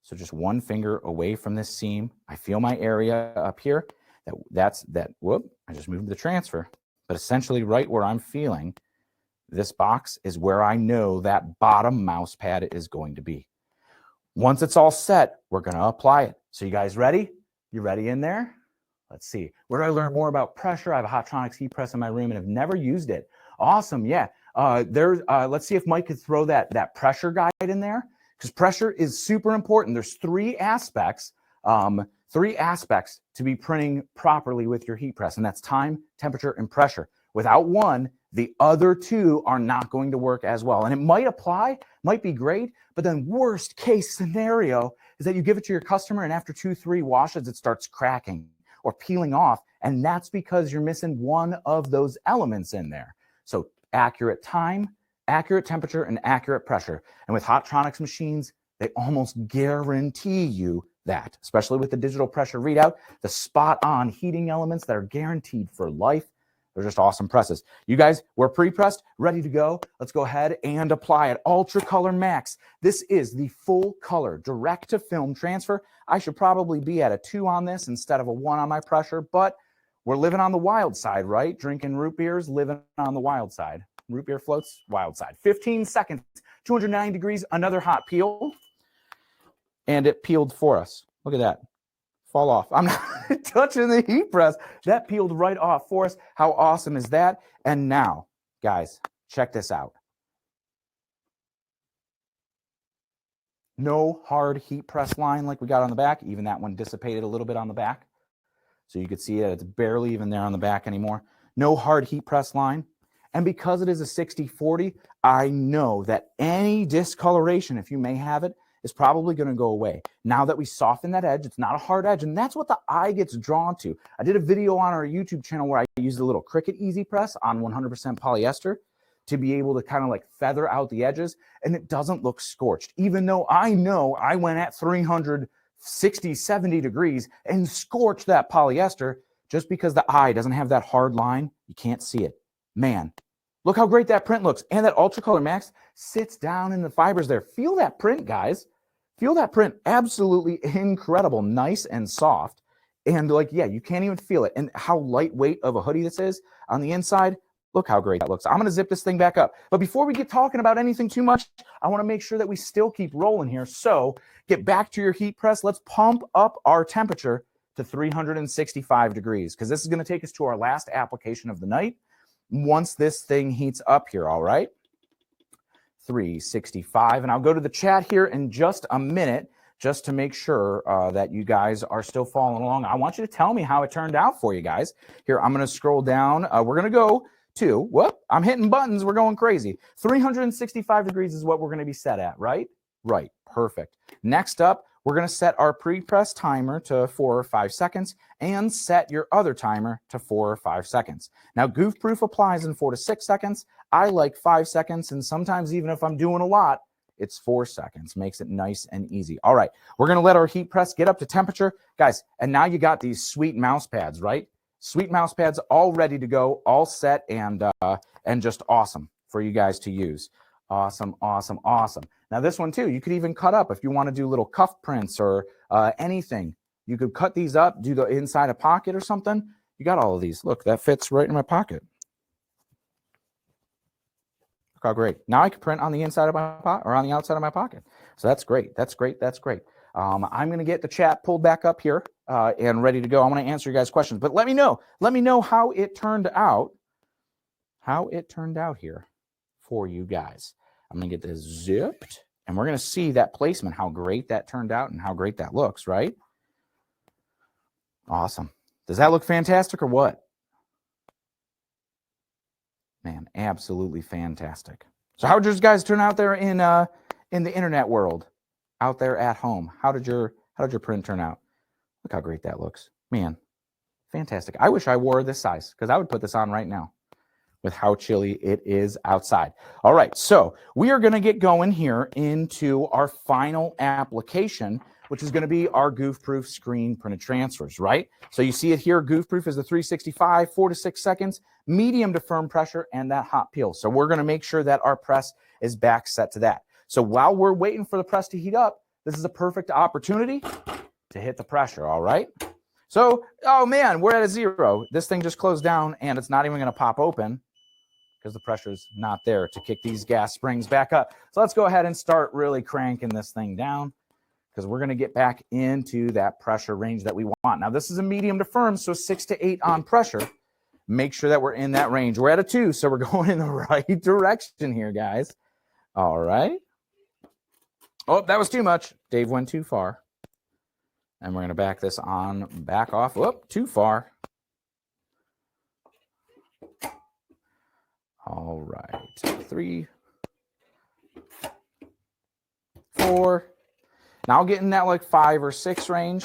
So just 1 finger away from this seam. I feel my area up here. Whoop, I just moved the transfer. But essentially right where I'm feeling this box is where I know that bottom mouse pad is going to be. Once it's all set, we're going to apply it. So you guys ready? You ready in there? Let's see. Where do I learn more about pressure? I have a Hotronics heat press in my room and have never used it. Awesome. Yeah. Let's see if Mike could throw that pressure guide in there because pressure is super important. There's 3 aspects. 3 aspects to be printing properly with your heat press, and that's time, temperature, and pressure. Without one, the other 2 are not going to work as well. And it might apply, might be great, but then worst case scenario is that you give it to your customer and after 2, 3 washes, it starts cracking or peeling off. And that's because you're missing one of those elements in there. So accurate time, accurate temperature, and accurate pressure. And with Hotronics machines, they almost guarantee you that, especially with the digital pressure readout, the spot on heating elements that are guaranteed for life. They're just awesome presses. You guys, we're pre-pressed, ready to go. Let's go ahead and apply it. UltraColor Max. This is the full color direct to film transfer. I should probably be at a 2 on this instead of a 1 on my pressure, but we're living on the wild side, right? Drinking root beers, living on the wild side. Root beer floats, wild side. 15 seconds, 209 degrees, another hot peel. And it peeled for us. Look at that. Fall off. I'm not touching the heat press. That peeled right off for us. How awesome is that? And now, guys, check this out. No hard heat press line like we got on the back. Even that one dissipated a little bit on the back. So you could see it's barely even there on the back anymore. No hard heat press line. And because it is a 60-40, I know that any discoloration, if you may have it, is probably going to go away. Now that we soften that edge, it's not a hard edge, and that's what the eye gets drawn to. I did a video on our YouTube channel where I used a little Cricut Easy Press on 100% polyester to be able to kind of like feather out the edges, and it doesn't look scorched, even though I know I went at 360, 70 degrees and scorched that polyester just because the eye doesn't have that hard line. You can't see it. Man, look how great that print looks. And that UltraColor Max sits down in the fibers there. Feel that print, guys. Feel that print. Absolutely incredible. Nice and soft. And like, yeah, you can't even feel it. And how lightweight of a hoodie this is on the inside. Look how great that looks. I'm going to zip this thing back up. But before we get talking about anything too much, I want to make sure that we still keep rolling here. So get back to your heat press. Let's pump up our temperature to 365 degrees because this is going to take us to our last application of the night. Once this thing heats up here, all right? 365. And I'll go to the chat here in just a minute just to make sure that you guys are still following along. I want you to tell me how it turned out for you guys. Here, I'm going to scroll down. We're going to go to, whoop, I'm hitting buttons. We're going crazy. 365 degrees is what we're going to be set at, right? Right. Perfect. Next up, we're going to set our pre-press timer to 4 or 5 seconds and set your other timer to 4 or 5 seconds. Now, Goof Proof applies in 4 to 6 seconds. I like 5 seconds, and sometimes even if I'm doing a lot, it's 4 seconds. Makes it nice and easy. All right, we're going to let our heat press get up to temperature. Guys, and now you got these sweet mouse pads, right? Sweet mouse pads all ready to go, all set, and just awesome for you guys to use. Awesome, awesome, awesome. Now this one too, you could even cut up if you want to do little cuff prints or anything. You could cut these up, do the inside a pocket or something. You got all of these. Look, that fits right in my pocket. Look how great. Now I can print on the inside of my pocket or on the outside of my pocket. So that's great. That's great. That's great. I'm going to get the chat pulled back up here and ready to go. I want to answer you guys' questions, but let me know how it turned out. How it turned out here for you guys. I'm going to get this zipped, and we're going to see that placement, how great that turned out and how great that looks, right? Awesome. Does that look fantastic or what? Man, absolutely fantastic. So how did you guys turn out there in the internet world, out there at home? How did your print turn out? Look how great that looks. Man, fantastic. I wish I wore this size because I would put this on right now with how chilly it is outside. All right, so we are going to get going here into our final application, which is going to be our Goof Proof screen printed transfers, right? So you see it here, Goof Proof is the 365, 4 to 6 seconds, medium to firm pressure, and that hot peel. So we're going to make sure that our press is back set to that. So while we're waiting for the press to heat up, this is a perfect opportunity to hit the pressure, all right? So, oh man, we're at a 0. This thing just closed down, and it's not even going to pop open because the pressure's not there to kick these gas springs back up. So let's go ahead and start really cranking this thing down because we're going to get back into that pressure range that we want. Now, this is a medium to firm, so 6 to 8 on pressure. Make sure that we're in that range. We're at a 2, so we're going in the right direction here, guys. All right. Oh, that was too much. Dave went too far. And we're going to back this on, back off. Whoop, too far. All right, 3, 4. Now I'll get in that like 5 or 6 range.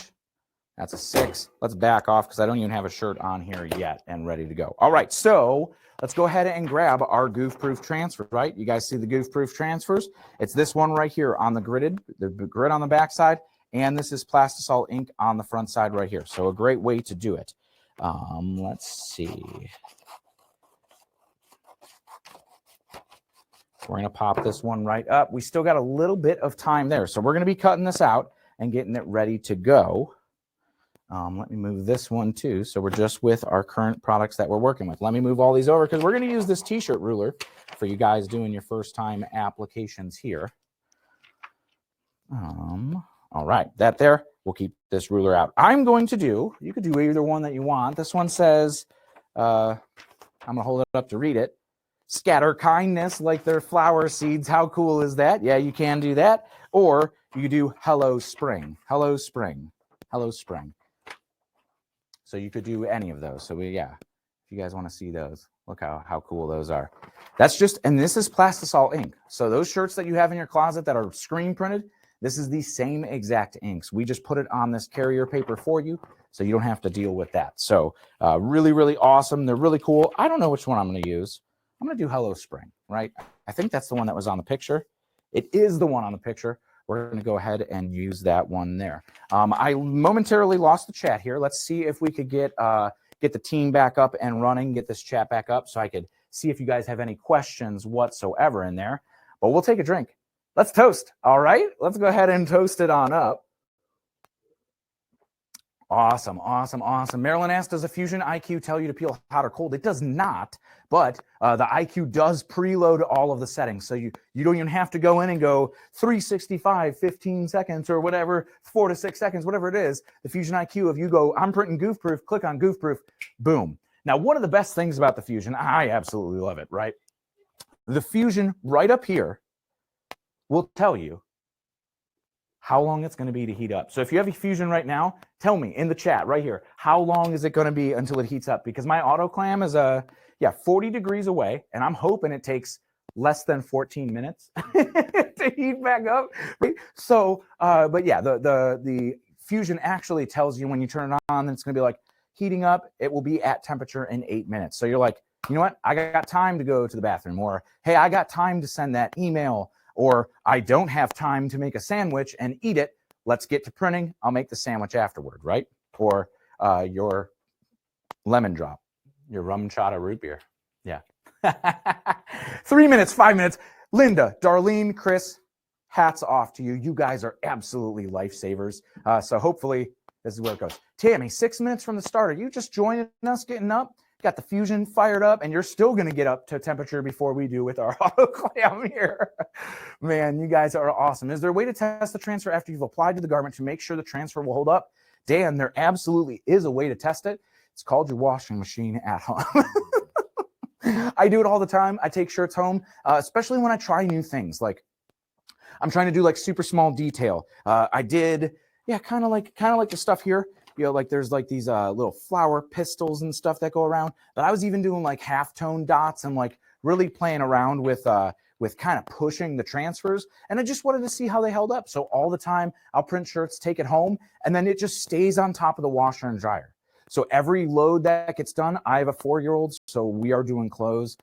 That's a 6. Let's back off because I don't even have a shirt on here yet and ready to go. All right, so let's go ahead and grab our Goof Proof transfer, right? You guys see the Goof Proof transfers? It's this one right here on the grid on the back side, and this is plastisol ink on the front side right here. So a great way to do it. Let's see. We're going to pop this one right up. We still got a little bit of time there. So we're going to be cutting this out and getting it ready to go. Let me move this one too. So we're just with our current products that we're working with. Let me move all these over because we're going to use this t-shirt ruler for you guys doing your first time applications here. All right, that there. We'll keep this ruler out. I'm going to do, you could do either one that you want. This one says, I'm going to hold it up to read it. Scatter kindness like they're flower seeds. How cool is that? Yeah, you can do that. Or you could do hello spring, hello spring, hello spring. So you could do any of those. So if you guys want to see those, look how cool those are. That's just, and this is plastisol ink. So those shirts that you have in your closet that are screen printed, this is the same exact inks. We just put it on this carrier paper for you, so you don't have to deal with that. So really, really awesome. They're really cool. I don't know which one I'm going to use. I'm going to do Hello Spring, right? I think that's the one that was on the picture. It is the one on the picture. We're going to go ahead and use that one there. I momentarily lost the chat here. Let's see if we could get the team back up and running, get this chat back up so I could see if you guys have any questions whatsoever in there. But we'll take a drink. Let's toast, all right? Let's go ahead and toast it on up. Awesome, awesome, awesome. Marilyn asked, does a Fusion IQ tell you to peel hot or cold? It does not, but the IQ does preload all of the settings. So you don't even have to go in and go 365, 15 seconds or whatever, 4 to 6 seconds, whatever it is. The Fusion IQ, if you go, I'm printing Goof Proof, click on Goof Proof, boom. Now, one of the best things about the Fusion, I absolutely love it, right? The Fusion right up here will tell you how long it's going to be to heat up. So if you have a Fusion right now, tell me in the chat right here, how long is it going to be until it heats up? Because my autoclam is 40 degrees away, and I'm hoping it takes less than 14 minutes to heat back up. Right? So, but yeah, the Fusion actually tells you when you turn it on, it's going to be like heating up. It will be at temperature in 8 minutes. So you're like, you know what? I got time to go to the bathroom, or hey, I got time to send that email, or I don't have time to make a sandwich and eat it. Let's get to printing. I'll make the sandwich afterward, right? Or your lemon drop, your rum chata root beer. Yeah. 3 minutes, 5 minutes. Linda, Darlene, Chris, hats off to you. You guys are absolutely lifesavers. So hopefully this is where it goes. Tammy, 6 minutes from the start. Are you just joining us, getting up? Got the Fusion fired up, and you're still going to get up to temperature before we do with our autoclam here. Man, you guys are awesome. Is there a way to test the transfer after you've applied to the garment to make sure the transfer will hold up? Dan, there absolutely is a way to test it. It's called your washing machine at home. I do it all the time. I take shirts home, especially when I try new things. Like I'm trying to do like super small detail. I did, yeah, kind of like the stuff here. You know, like there's like these little flower pistils and stuff that go around. But I was even doing like halftone dots and like really playing around with kind of pushing the transfers. And I just wanted to see how they held up. So all the time I'll print shirts, take it home, and then it just stays on top of the washer and dryer. So every load that gets done, I have a 4-year-old, so we are doing clothes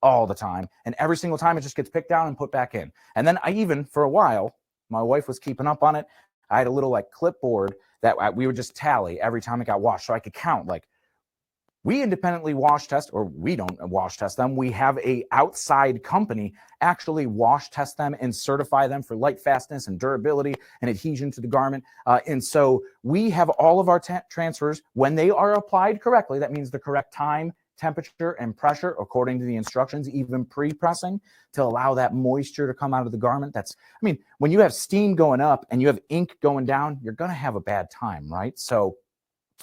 all the time. And every single time it just gets picked down and put back in. And then I even, for a while, my wife was keeping up on it. I had a little like clipboard that we would just tally every time it got washed. So I could count, like, we independently wash test, or we don't wash test them. We have a outside company actually wash test them and certify them for light fastness and durability and adhesion to the garment. And so we have all of our transfers, when they are applied correctly, that means the correct time, temperature, and pressure according to the instructions, even pre-pressing, to allow that moisture to come out of the garment. That's, I mean, when you have steam going up and you have ink going down, you're going to have a bad time, right? So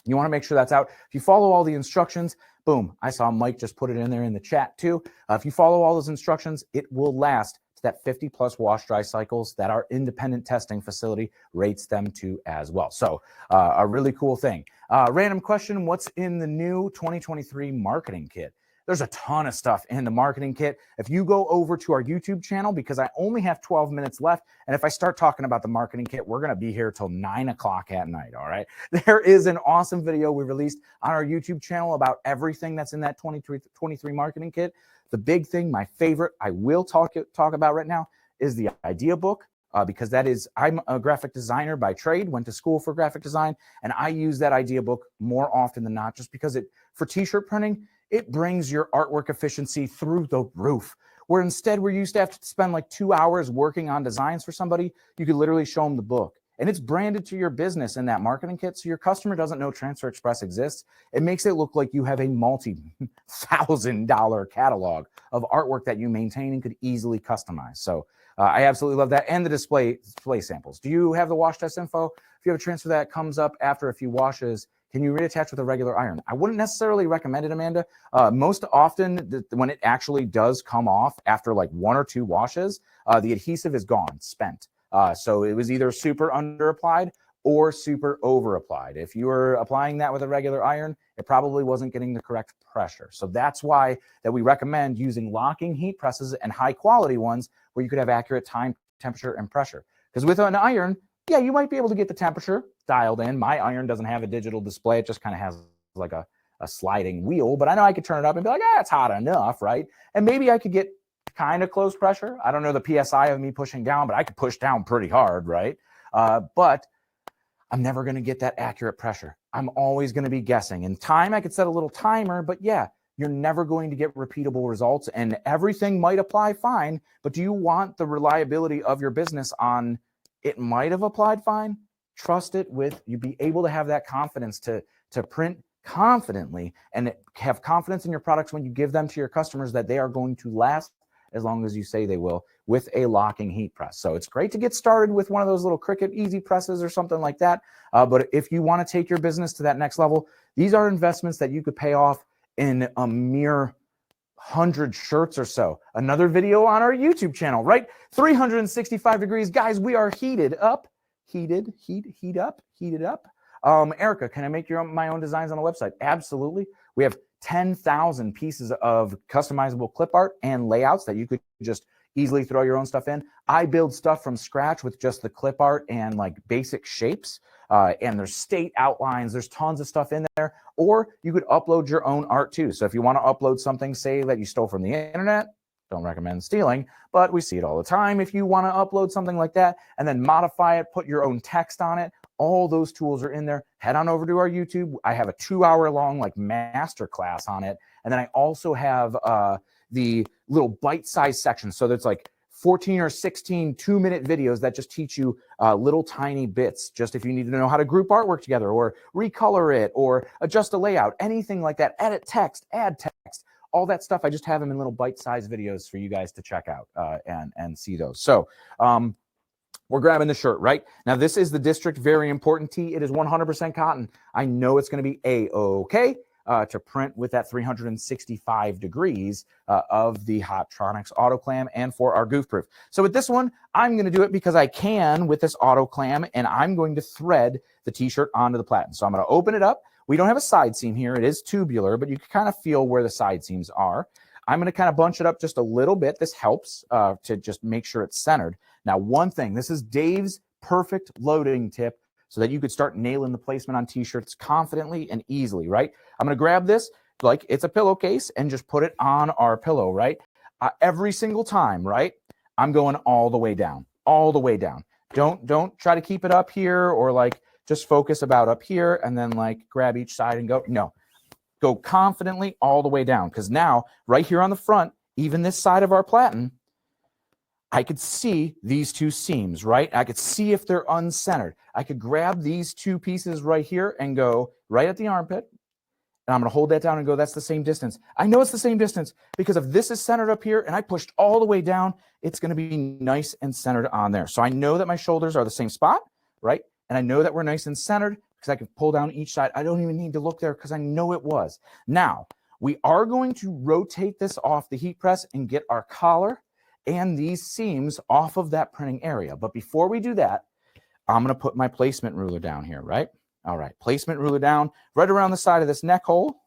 you want to make sure that's out. If you follow all the instructions, boom, I saw Mike just put it in there in the chat too. If you follow all those instructions, it will last to that 50 plus wash dry cycles that our independent testing facility rates them to as well. So a really cool thing. Random question, what's in the new 2023 marketing kit? There's a ton of stuff in the marketing kit. If you go over to our YouTube channel, because I only have 12 minutes left, and if I start talking about the marketing kit, we're going to be here till 9 o'clock at night, all right? There is an awesome video we released on our YouTube channel about everything that's in that 2023 marketing kit. The big thing, my favorite, I will talk about right now, is the idea book. Because that is, I'm a graphic designer by trade, went to school for graphic design, and I use that idea book more often than not, just because for t-shirt printing, it brings your artwork efficiency through the roof. Where instead we're used to have to spend like 2 hours working on designs for somebody, you could literally show them the book. And it's branded to your business in that marketing kit, so your customer doesn't know Transfer Express exists. It makes it look like you have a multi-$1,000 catalog of artwork that you maintain and could easily customize. So I absolutely love that. And the display samples. Do you have the wash test info? If you have a transfer that comes up after a few washes, can you reattach with a regular iron? I wouldn't necessarily recommend it, Amanda. Most often, when it actually does come off after like 1 or 2 washes, the adhesive is gone, spent. So it was either super under applied or super over applied. If you were applying that with a regular iron, it probably wasn't getting the correct pressure. So that's why that we recommend using locking heat presses and high quality ones where you could have accurate time, temperature, and pressure. Because with an iron, yeah, you might be able to get the temperature dialed in. My iron doesn't have a digital display. It just kind of has like a sliding wheel, but I know I could turn it up and be like, it's hot enough, right? And maybe I could get kind of close pressure. I don't know the PSI of me pushing down, but I could push down pretty hard, right? But I'm never going to get that accurate pressure. I'm always going to be guessing. In time, I could set a little timer, but yeah, you're never going to get repeatable results, and everything might apply fine, but do you want the reliability of your business on it might have applied fine? Trust it with, you be able to have that confidence to print confidently and have confidence in your products when you give them to your customers that they are going to last as long as you say they will with a locking heat press. So it's great to get started with one of those little Cricut easy presses or something like that. But if you want to take your business to that next level, these are investments that you could pay off in a mere 100 shirts or so. Another video on our YouTube channel, right? 365 degrees. Guys, we are heated up. Heat up. Erica, can I make my own designs on the website? Absolutely. We have 10,000 pieces of customizable clip art and layouts that you could just easily throw your own stuff in. I build stuff from scratch with just the clip art and like basic shapes. And there's state outlines. There's tons of stuff in there. Or you could upload your own art too. So if you want to upload something, say that you stole from the internet, don't recommend stealing, but we see it all the time. If you want to upload something like that and then modify it, put your own text on it, all those tools are in there. Head on over to our YouTube. I have a 2-hour-long like master class on it. And then I also have the little bite-sized section. So there's like 14 or 16 2-minute videos that just teach you little tiny bits. Just if you need to know how to group artwork together or recolor it or adjust a layout, anything like that, edit text, add text, all that stuff. I just have them in little bite-sized videos for you guys to check out and see those. So we're grabbing the shirt, right? Now, this is the District Very Important tee. It is 100% cotton. I know it's going to be A-okay to print with that 365 degrees of the Hotronix autoclam and for our Goof Proof. So with this one, I'm going to do it because I can with this autoclam, and I'm going to thread the t-shirt onto the platen. So I'm going to open it up. We don't have a side seam here. It is tubular, but you can kind of feel where the side seams are. I'm going to kind of bunch it up just a little bit. This helps to just make sure it's centered. Now, one thing, this is Dave's perfect loading tip so that you could start nailing the placement on t-shirts confidently and easily, right? I'm going to grab this like it's a pillowcase and just put it on our pillow, right? Every single time, right? I'm going all the way down, all the way down. Don't try to keep it up here or like just focus about up here and then like grab each side and go. No, go confidently all the way down, because now right here on the front, even this side of our platen, I could see these two seams, right? I could see if they're uncentered. I could grab these two pieces right here and go right at the armpit. And I'm going to hold that down and go, that's the same distance. I know it's the same distance because if this is centered up here and I pushed all the way down, it's going to be nice and centered on there. So I know that my shoulders are the same spot, right? And I know that we're nice and centered because I can pull down each side. I don't even need to look there because I know it was. Now, we are going to rotate this off the heat press and get our collar and these seams off of that printing area. But before we do that, I'm going to put my placement ruler down here, right? All right, placement ruler down right around the side of this neck hole.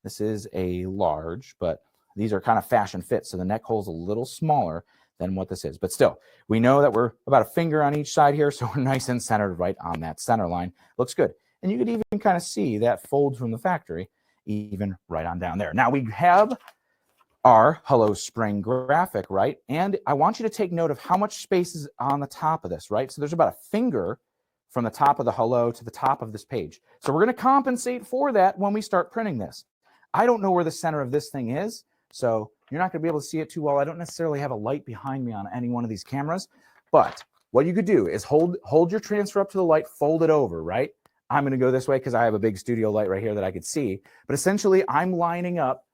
This is a large, but these are kind of fashion fit, so the neck hole is a little smaller than what this is. But still, we know that we're about a finger on each side here, so we're nice and centered right on that center line. Looks good. And you could even kind of see that fold from the factory, even right on down there. Now we have our Hello Spring graphic, right? And I want you to take note of how much space is on the top of this, right? So there's about a finger from the top of the hello to the top of this page. So we're going to compensate for that when we start printing this. I don't know where the center of this thing is, so you're not going to be able to see it too well. I don't necessarily have a light behind me on any one of these cameras, but what you could do is hold your transfer up to the light, fold it over, right? I'm going to go this way because I have a big studio light right here that I could see, but essentially I'm lining up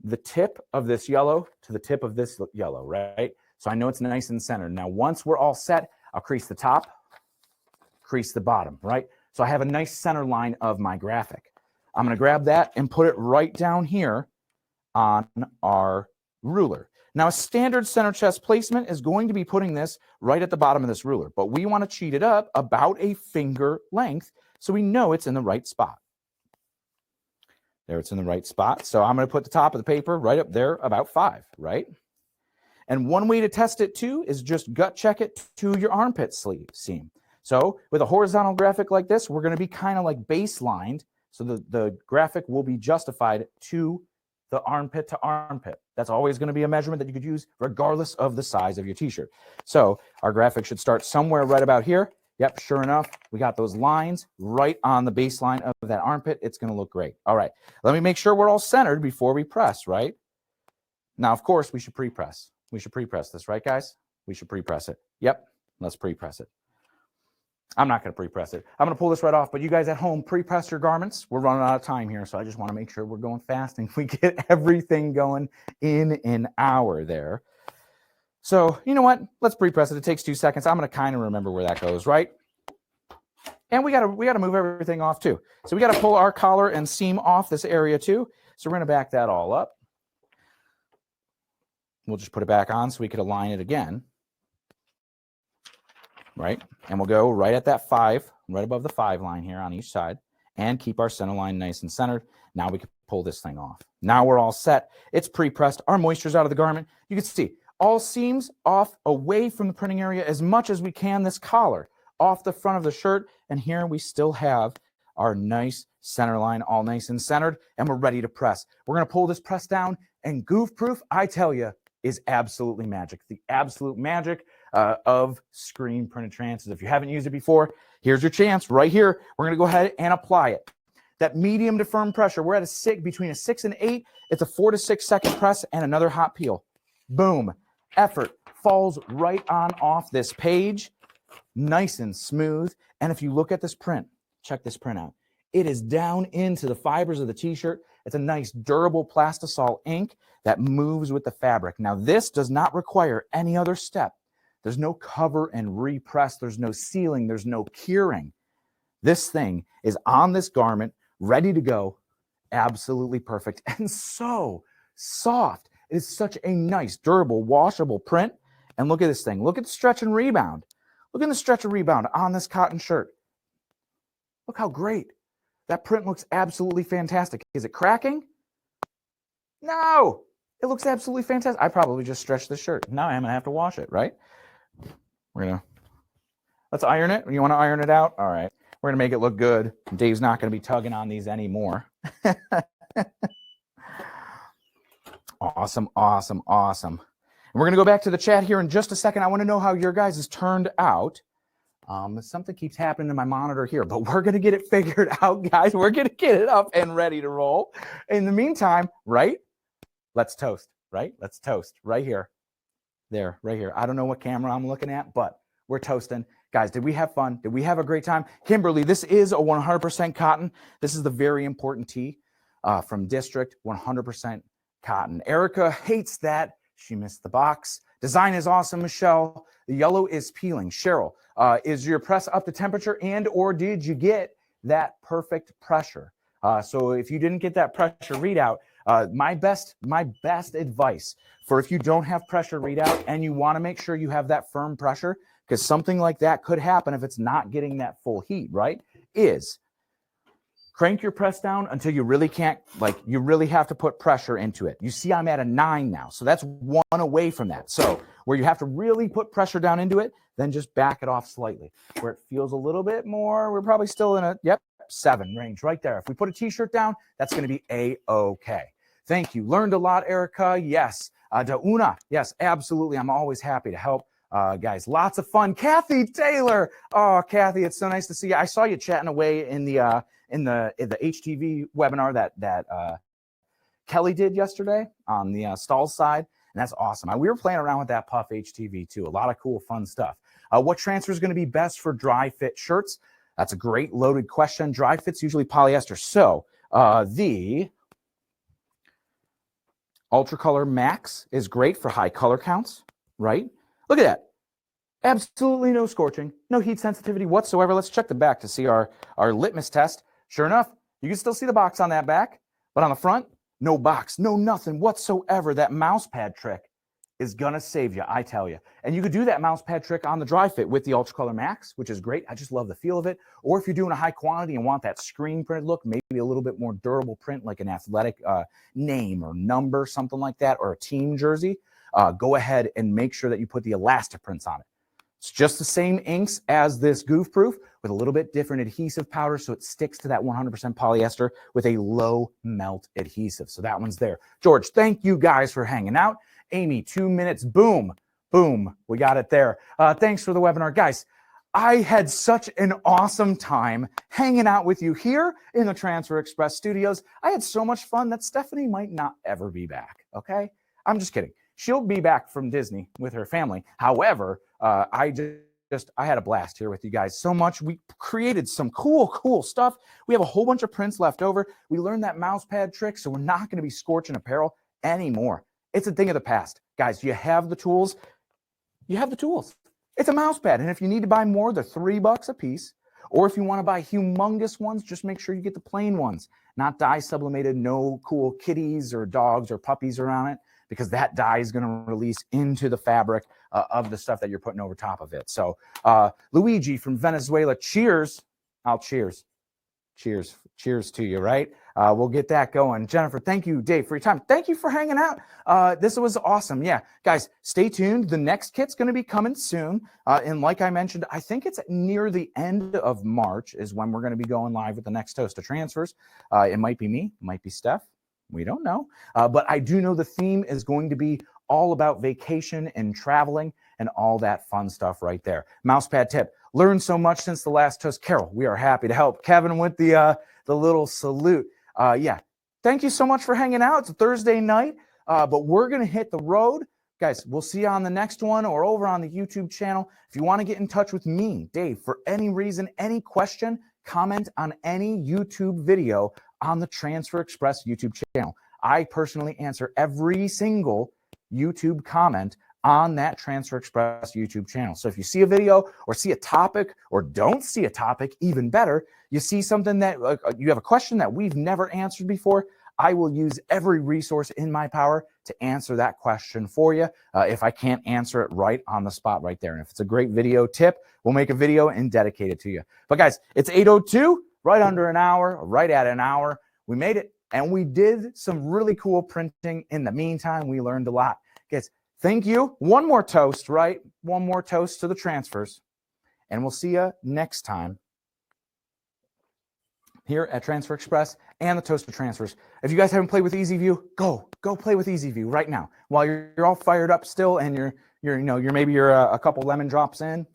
the tip of this yellow to the tip of this yellow, right? So I know it's nice and centered. Now, once we're all set, I'll crease the top, crease the bottom, right? So I have a nice center line of my graphic. I'm going to grab that and put it right down here on our ruler. Now, a standard center chest placement is going to be putting this right at the bottom of this ruler, but we want to cheat it up about a finger length so we know it's in the right spot. There, it's in the right spot. So I'm going to put the top of the paper right up there, about 5, right? And one way to test it too is just gut check it to your armpit sleeve seam. So with a horizontal graphic like this, we're going to be kind of like baselined. So the graphic will be justified to the armpit to armpit. That's always going to be a measurement that you could use regardless of the size of your t-shirt. So our graphic should start somewhere right about here. Yep, sure enough, we got those lines right on the baseline of that armpit. It's going to look great. All right, let me make sure we're all centered before we press, right? Now, of course, we should pre-press. We should pre-press this, right, guys? We should pre-press it. Yep, let's pre-press it. I'm not going to pre-press it. I'm going to pull this right off, but you guys at home, pre-press your garments. We're running out of time here, so I just want to make sure we're going fast and we get everything going in an hour there. So, you know what? Let's pre-press it. It takes 2 seconds. I'm going to kind of remember where that goes, right? And we got to move everything off too. So we got to pull our collar and seam off this area too. So we're going to back that all up. We'll just put it back on so we could align it again. Right? And we'll go right at that 5, right above the 5 line here on each side, and keep our center line nice and centered. Now we can pull this thing off. Now we're all set. It's pre-pressed. Our moisture's out of the garment. You can see all seams off away from the printing area as much as we can. This collar off the front of the shirt. And here we still have our nice center line all nice and centered, and we're ready to press. We're going to pull this press down, and Goof Proof, I tell you, is absolutely magic. The absolute magic of screen printed transfers. If you haven't used it before, here's your chance right here. We're going to go ahead and apply it. That medium to firm pressure, we're at between a 6 and 8. It's a 4 to 6 second press and another hot peel. Boom. Effort falls right on off this page, nice and smooth. And if you look at this print, check this print out. It is down into the fibers of the t-shirt. It's a nice durable plastisol ink that moves with the fabric. Now, this does not require any other step There's no cover and repress. There's no sealing. There's no curing. This thing is on this garment, ready to go. Absolutely perfect and so soft. It is such a nice, durable, washable print. And look at this thing. Look at the stretch and rebound. Look at the stretch and rebound on this cotton shirt. Look how great. That print looks absolutely fantastic. Is it cracking? No. It looks absolutely fantastic. I probably just stretched the shirt. Now I'm going to have to wash it, right? Let's iron it. You want to iron it out? All right. We're going to make it look good. Dave's not going to be tugging on these anymore. Awesome, awesome, awesome. And we're going to go back to the chat here in just a second. I want to know how your guys has turned out. Something keeps happening to my monitor here, but we're going to get it figured out, guys. We're going to get it up and ready to roll. In the meantime, right? Let's toast, right? Let's toast right here. There, right here. I don't know what camera I'm looking at, but we're toasting. Guys, did we have fun? Did we have a great time? Kimberly, this is a 100% cotton. This is the very important tee from District, 100% cotton. Erica hates that. She missed the box. Design is awesome, Michelle. The yellow is peeling. Cheryl, is your press up to temperature and or did you get that perfect pressure? So if you didn't get that pressure readout, my best advice for if you don't have pressure readout and you want to make sure you have that firm pressure, because something like that could happen if it's not getting that full heat, right, is crank your press down until you really can't, like you really have to put pressure into it. You see I'm at a 9 now, so that's 1 away from that. So where you have to really put pressure down into it, then just back it off slightly. Where it feels a little bit more, we're probably still in a, 7 range right there. If we put a t-shirt down, that's going to be A-okay. Thank you. Learned a lot, Erica. Yes. Dauna. Yes, absolutely. I'm always happy to help. Guys, lots of fun. Kathy Taylor. Oh, Kathy, it's so nice to see you. I saw you chatting away in the HTV webinar that Kelly did yesterday on the stall side, and that's awesome. We were playing around with that Puff HTV too. A lot of cool, fun stuff. What transfer is going to be best for dry fit shirts? That's a great loaded question. Dry fit's usually polyester. So the UltraColor Max is great for high color counts, right? Look at that. Absolutely no scorching, no heat sensitivity whatsoever. Let's check the back to see our litmus test. Sure enough, you can still see the box on that back, but on the front, no box, no nothing whatsoever. That mouse pad trick is gonna save you, I tell you. And you could do that mouse pad trick on the dry fit with the UltraColor Max, which is great. I just love the feel of it. Or if you're doing a high quantity and want that screen print look, maybe a little bit more durable print, like an athletic name or number, something like that, or a team jersey, go ahead and make sure that you put the elastic prints on it. It's just the same inks as this Goof Proof with a little bit different adhesive powder, so it sticks to that 100% polyester with a low melt adhesive. So that one's there. George, thank you guys for hanging out. Amy, 2 minutes, boom, boom, we got it there. Thanks for the webinar. Guys, I had such an awesome time hanging out with you here in the Transfer Express studios. I had so much fun that Stephanie might not ever be back, okay? I'm just kidding. She'll be back from Disney with her family. However, I had a blast here with you guys so much. We created some cool stuff. We have a whole bunch of prints left over. We learned that mouse pad trick, so we're not going to be scorching apparel anymore. It's a thing of the past. Guys, you have the tools. You have the tools. It's a mouse pad, and if you need to buy more, they're $3 a piece. Or if you want to buy humongous ones, just make sure you get the plain ones, not dye sublimated, no cool kitties or dogs or puppies around it, because that dye is going to release into the fabric of the stuff that you're putting over top of it. So Luigi from Venezuela, cheers. I'll cheers. Cheers. Cheers to you, right? We'll get that going. Jennifer, thank you, Dave, for your time. Thank you for hanging out. This was awesome. Yeah, guys, stay tuned. The next kit's going to be coming soon. And like I mentioned, I think it's near the end of March is when we're going to be going live with the next Toast of Transfers. It might be me, it might be Steph. We don't know. But I do know the theme is going to be all about vacation and traveling and all that fun stuff right there. Mousepad tip. Learned so much since the last Toast. Carol, we are happy to help. Kevin with the little salute. Yeah, thank you so much for hanging out. It's a Thursday night, but we're going to hit the road. Guys, we'll see you on the next one or over on the YouTube channel. If you want to get in touch with me, Dave, for any reason, any question, comment on any YouTube video on the Transfer Express YouTube channel. I personally answer every single YouTube comment on that Transfer Express YouTube channel. So if you see a video or see a topic or don't see a topic, even better, you see something that you have a question that we've never answered before, I will use every resource in my power to answer that question for you if I can't answer it right on the spot right there. And if it's a great video tip, we'll make a video and dedicate it to you. But guys, it's 8:02, right under an hour, right at an hour. We made it, and we did some really cool printing. In the meantime, we learned a lot. Guys, thank you. One more toast, right? One more toast to the transfers. And we'll see you next time here at Transfer Express and the Toast to Transfers. If you guys haven't played with EasyView, go play with EasyView right now. While you're all fired up still, and you're a couple lemon drops in,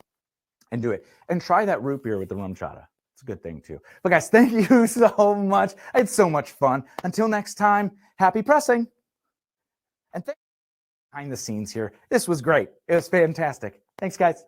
and do it. And try that root beer with the rum chata. It's a good thing too. But guys, thank you so much. It's so much fun. Until next time, happy pressing. And behind the scenes here, this was great. It was fantastic. Thanks, guys.